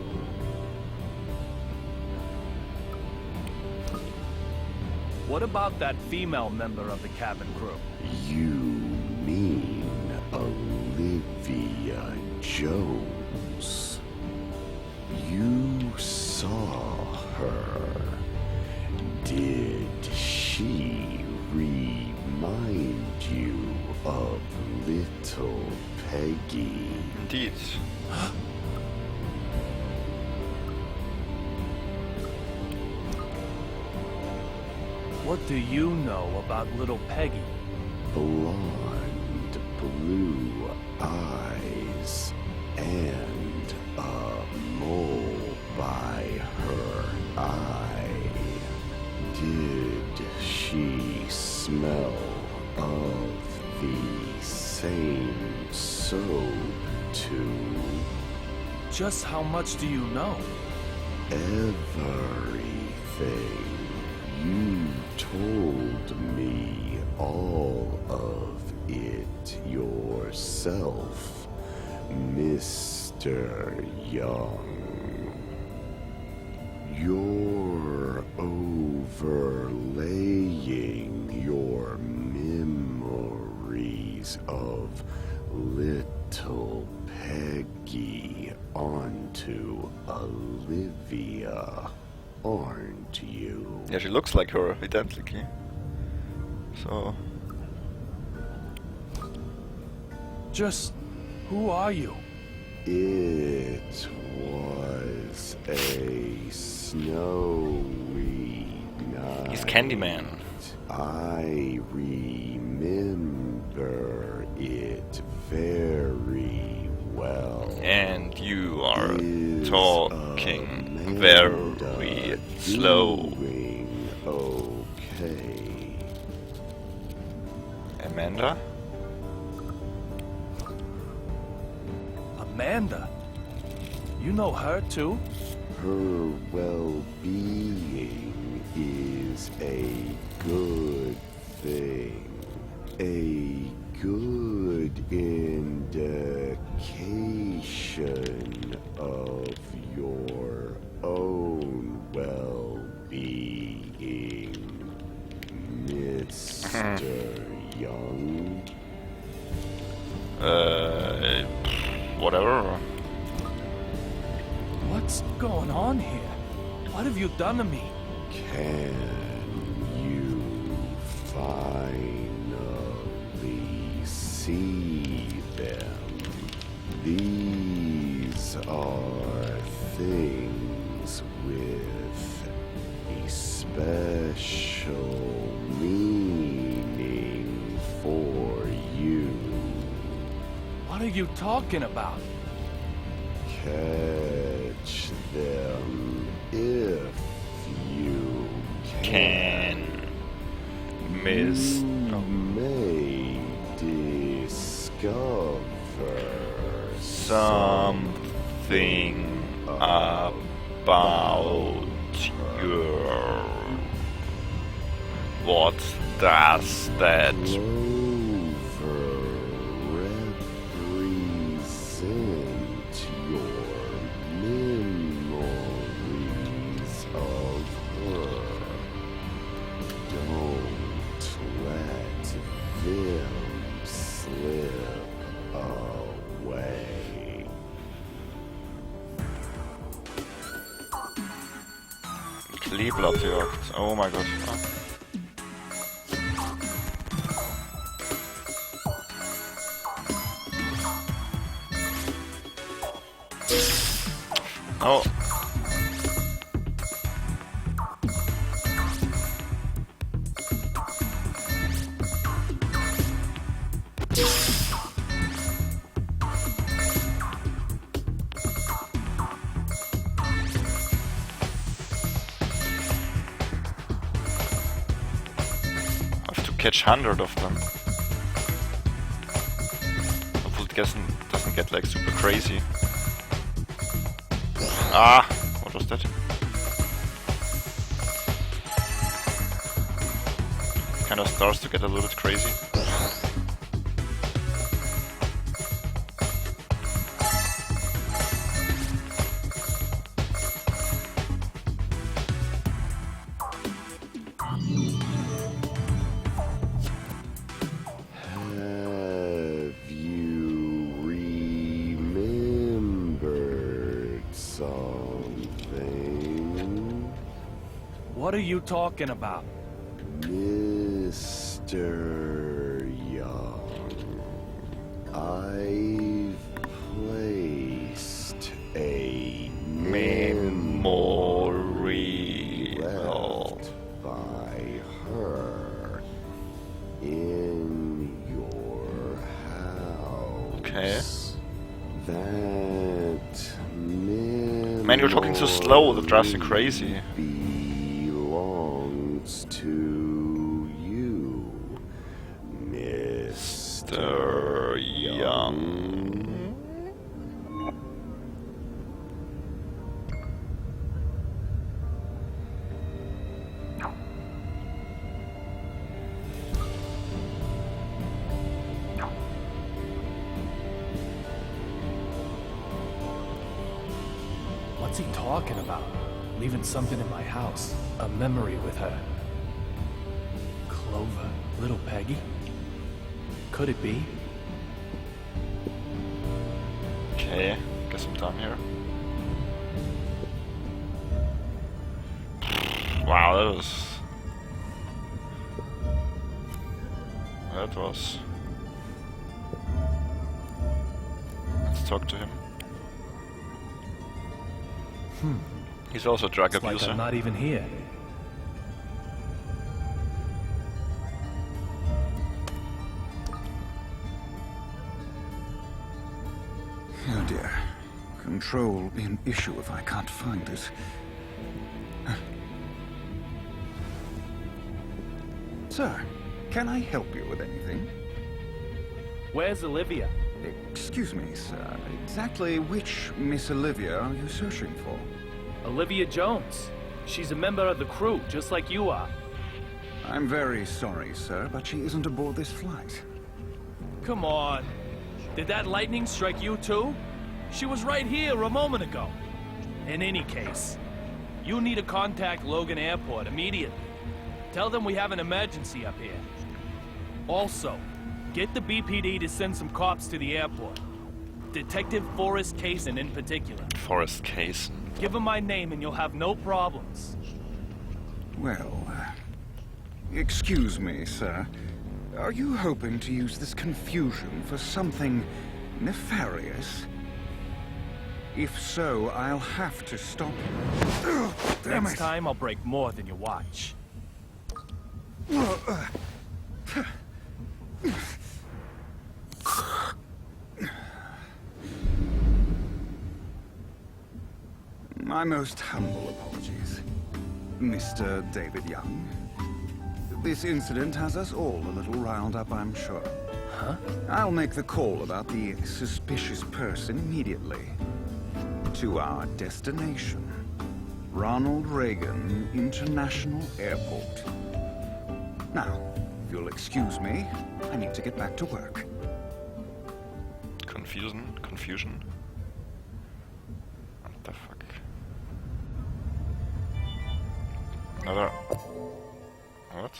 What about that female member of the cabin crew? You mean Olivia Jones? You saw her. Did she remind you of little Peggy? Indeed. What do you know about little Peggy? Blonde, blue eyes, and a mole by her eye. Did she smell of the same soap too? Just how much do you know? Everything. You told me all of it yourself, Mr. Young. You're overlaying your memories of little Peggy onto Olivia, aren't you? Yeah, she looks like her, identically. So... Just... who are you? It was a snowy night. He's Candyman. I remember it very well. And you are talking very slow. Okay. Amanda? Amanda? You know her too? Her well-being is a good thing. A good indication of your own well-being. whatever. What's going on here? What have you done to me? Can you finally see them? These are things with a special meaning for you. What are you talking about? Catch them if you can. Miss. You may discover Something about you. What does that represent? Your memories of her. Don't let them slip away. Kleeblattjagd. Oh my god. Oh. Catch 100 of them. Hopefully it doesn't get like super crazy. Ah, what was that? Kind of starts to get a little bit crazy. What are you talking about? Mr. Young, I've placed a memory left by her in your house. Okay. That man, you're talking so slow, that drives me crazy. Belongs to you, Mr. Young. What's he talking about? Leaving something in my house. A memory with her. Clover. Little Peggy? Could it be? Okay, guess I'm done here. Wow, that was... Let's talk to him. He's also a drug It's abuser. like I'm not even here. Oh dear. Control will be an issue if I can't find it. Sir, can I help you with anything? Where's Olivia? Excuse me, sir. Exactly which Miss Olivia are you searching for? Olivia Jones. She's a member of the crew, just like you are. I'm very sorry, sir, but she isn't aboard this flight. Come on. Did that lightning strike you too? She was right here a moment ago. In any case, you need to contact Logan Airport immediately. Tell them we have an emergency up here. Also, get the BPD to send some cops to the airport. Detective Forrest Kaysen in particular. Forrest Kaysen. Give him my name and you'll have no problems. Well, excuse me, sir. Are you hoping to use this confusion for something nefarious? If so, I'll have to stop you. Next time, I'll break more than you watch. My most humble apologies, Mr. David Young. This incident has us all a little riled up, I'm sure. Huh? I'll make the call about the suspicious person immediately. To our destination, Ronald Reagan International Airport. Now, if you'll excuse me, I need to get back to work. Confusion. What the fuck? Another... What?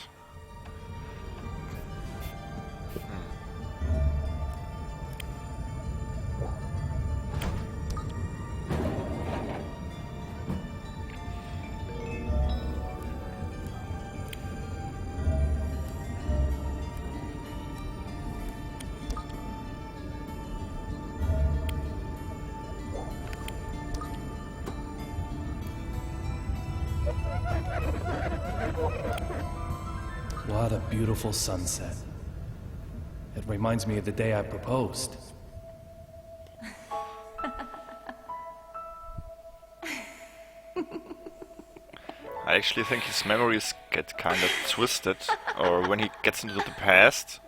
What a beautiful sunset. It reminds me of the day I proposed. I actually think his memories get kind of twisted, or when he gets into the past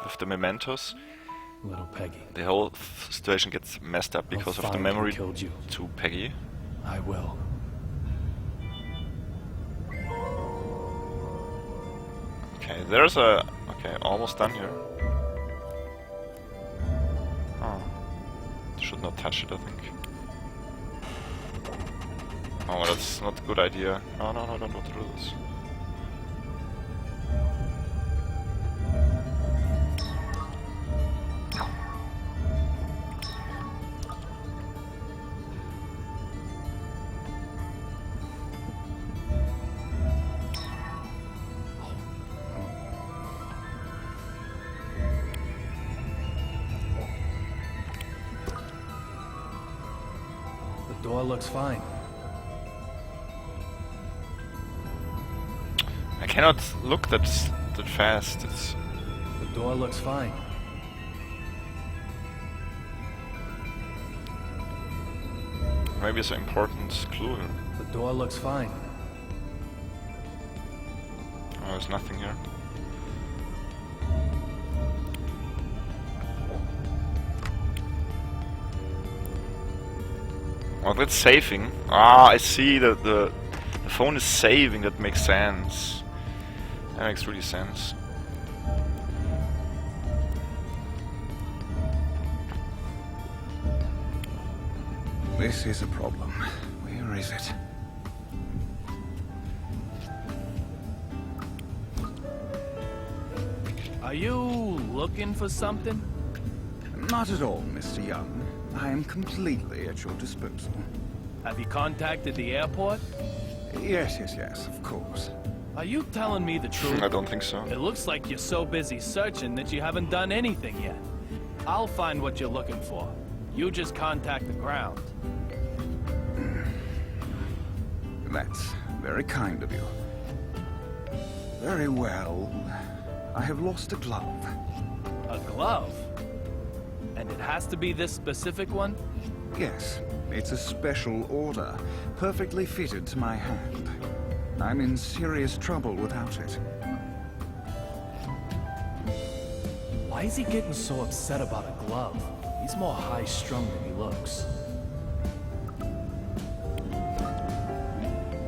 with the mementos, Little Peggy. the whole situation gets messed up because of the find who memory killed you. to Peggy. I will. Okay, there's a... Okay, almost done here. Oh. Should not touch it, I think. Oh, that's not a good idea. No, don't do this. The door looks fine. I cannot look that fast. It's... The door looks fine. Maybe it's an important clue here. The door looks fine. Oh, there's nothing here. Oh, that's saving. Ah, I see that the phone is saving. That makes sense. That makes really sense. This is a problem. Where is it? Are you looking for something? Not at all, Mr. Young. I am completely at your disposal. Have you contacted the airport? Yes, of course. Are you telling me the truth? I don't think so. It looks like you're so busy searching that you haven't done anything yet. I'll find what you're looking for. You just contact the ground. That's very kind of you. Very well. I have lost a glove. A glove? And it has to be this specific one? Yes, it's a special order, perfectly fitted to my hand. I'm in serious trouble without it. Why is he getting so upset about a glove? He's more high-strung than he looks.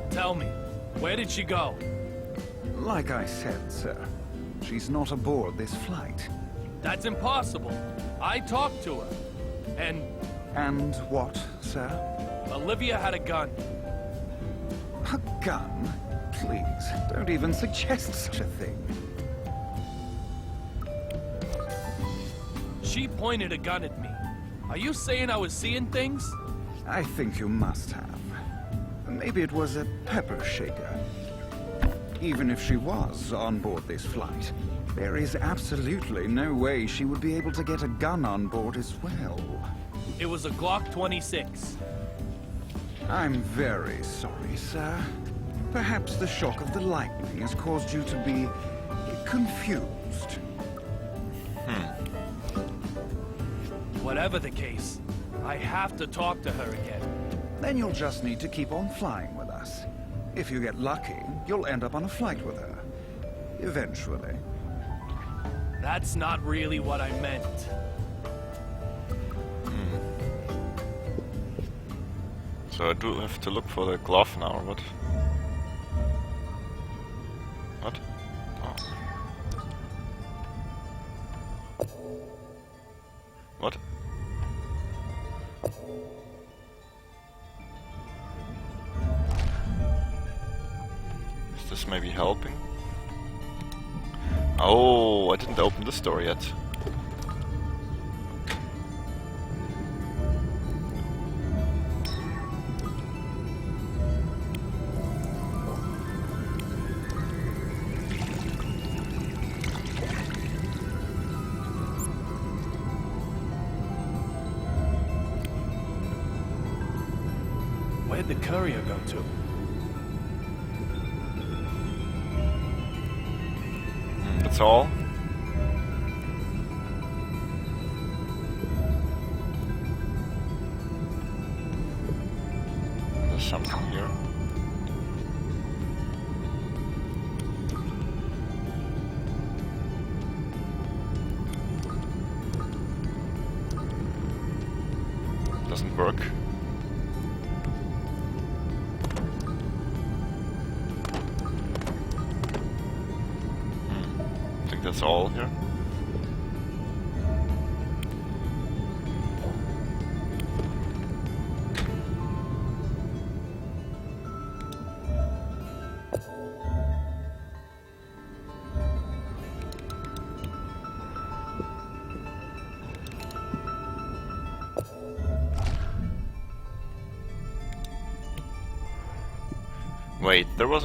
Tell me, where did she go? Like I said, sir, she's not aboard this flight. That's impossible. I talked to her. And what, sir? Olivia had a gun. A gun? Please, don't even suggest such a thing. She pointed a gun at me. Are you saying I was seeing things? I think you must have. Maybe it was a pepper shaker. Even if she was on board this flight, there is absolutely no way she would be able to get a gun on board as well. It was a Glock 26. I'm very sorry, sir. Perhaps the shock of the lightning has caused you to be confused. Whatever the case, I have to talk to her again. Then you'll just need to keep on flying with us. If you get lucky, you'll end up on a flight with her. Eventually. That's not really what I meant. So I do have to look for the glove now, or what? What? Oh. What? Is this maybe helping? Oh, I didn't open this door yet. Where'd the courier go to? That's all? There's something here. Doesn't work. I think that's all here. Wait, there was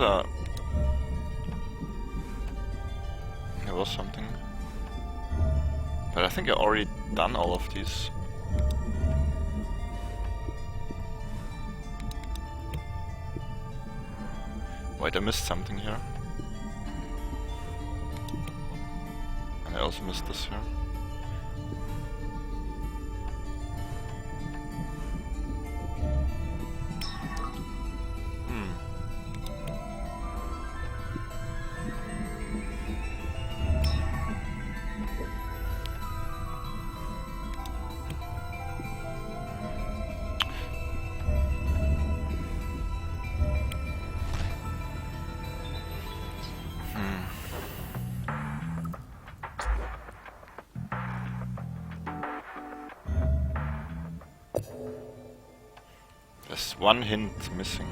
something. But I think I already done all of these. Wait, I missed something here. And I also missed this here. There's one hint missing.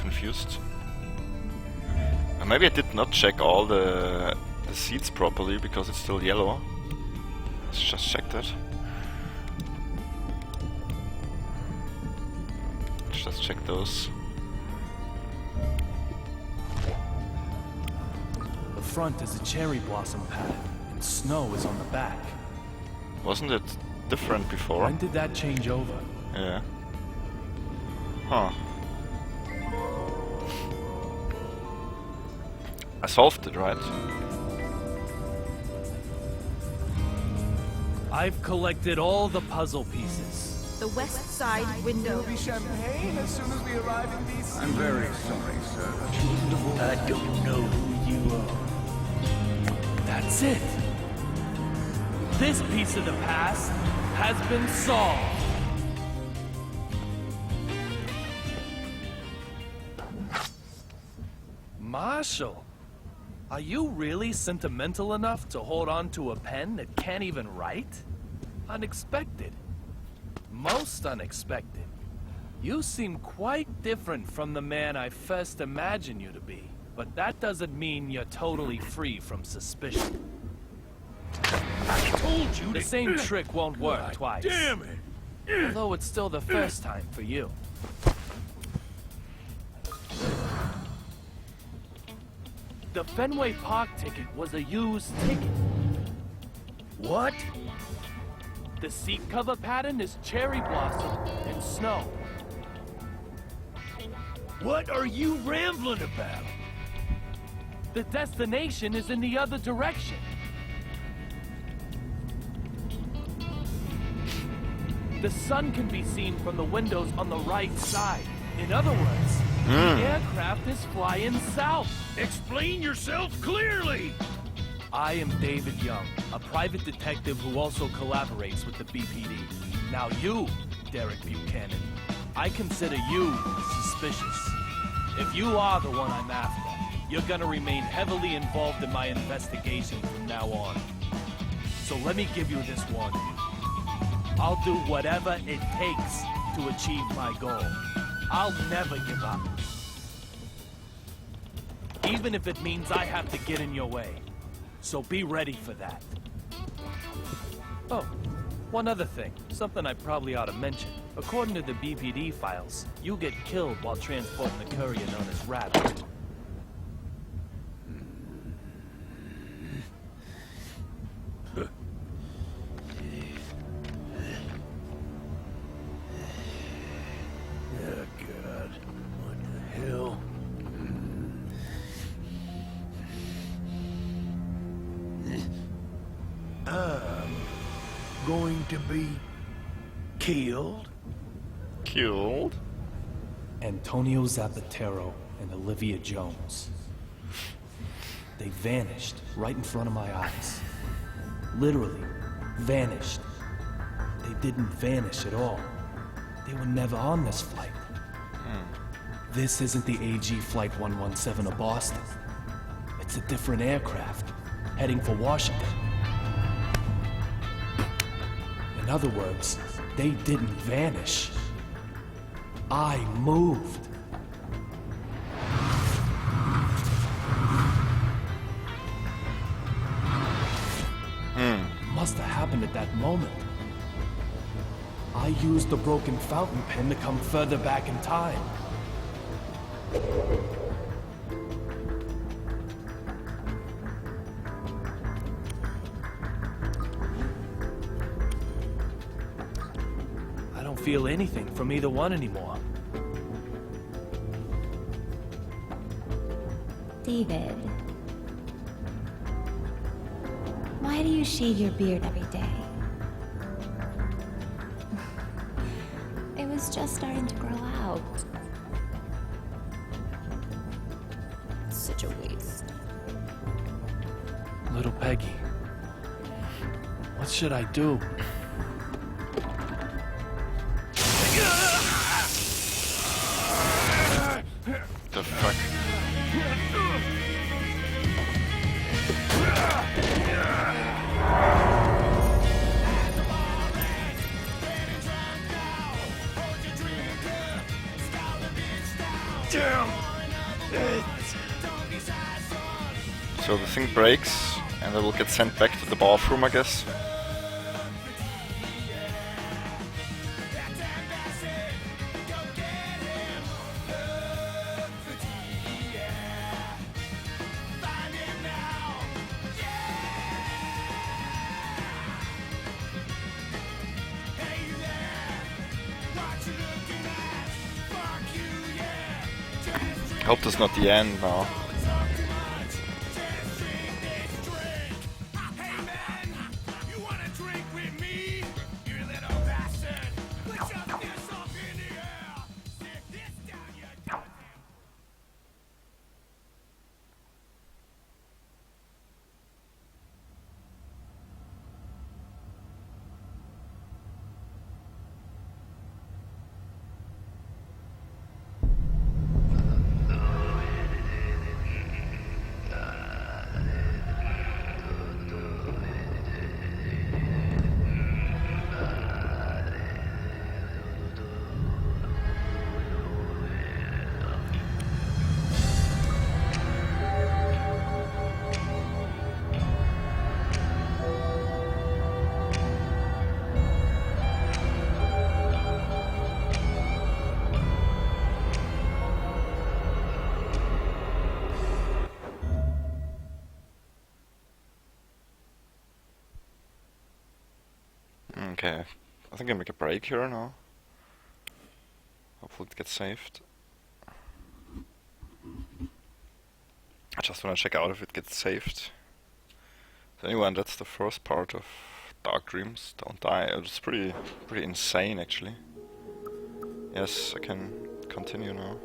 Confused. Maybe I did not check all the seats properly because it's still yellow. Let's just check that. Let's just check those. The front is a cherry blossom pad, and snow is on the back. Wasn't it different before? When did that change over? Yeah. Huh. solved it, right? I've collected all the puzzle pieces. The west side window. Be champagne as soon as we arrive in DC. I'm very sorry, sir. I don't know who you are. That's it. This piece of the past has been solved. Marshall, are you really sentimental enough to hold on to a pen that can't even write? Unexpected. Most unexpected. You seem quite different from the man I first imagined you to be, but that doesn't mean you're totally free from suspicion. I told you The same trick won't work God twice. damn it! Although it's still the first time for you. The Fenway Park ticket was a used ticket. What? The seat cover pattern is cherry blossom and snow. What are you rambling about? The destination is in the other direction. The sun can be seen from the windows on the right side. In other words, the aircraft is flying south. Explain yourself clearly! I am David Young, a private detective who also collaborates with the BPD. Now you, Derek Buchanan, I consider you suspicious. If you are the one I'm after, you're gonna remain heavily involved in my investigation from now on. So let me give you this warning. I'll do whatever it takes to achieve my goal. I'll never give up. Even if it means I have to get in your way. So be ready for that. Oh, one other thing. Something I probably ought to mention. According to the BPD files, you get killed while transporting the courier known as Rabbit. Oh, God. What the hell? I'm going to be killed? Killed? Antonio Zapatero and Olivia Jones. They vanished right in front of my eyes. Literally, vanished. They didn't vanish at all. They were never on this flight. This isn't the AG Flight 117 of Boston. It's a different aircraft, heading for Washington. In other words, they didn't vanish. I moved. Must have happened at that moment. I used the broken fountain pen to come further back in time. I don't feel anything from either one anymore. David, why do you shave your beard every day? It was just starting to grow out. Such a waste. Little Peggy, what should I do? The fuck? Damn it! So the thing breaks, and it will get sent back to the bathroom, I guess. I hope that's not the end now. Okay, I think I make a break here now. Hopefully it gets saved. I just wanna check out if it gets saved. So anyway, and that's the first part of Dark Dreams, Don't Die. It was pretty insane actually. Yes, I can continue now.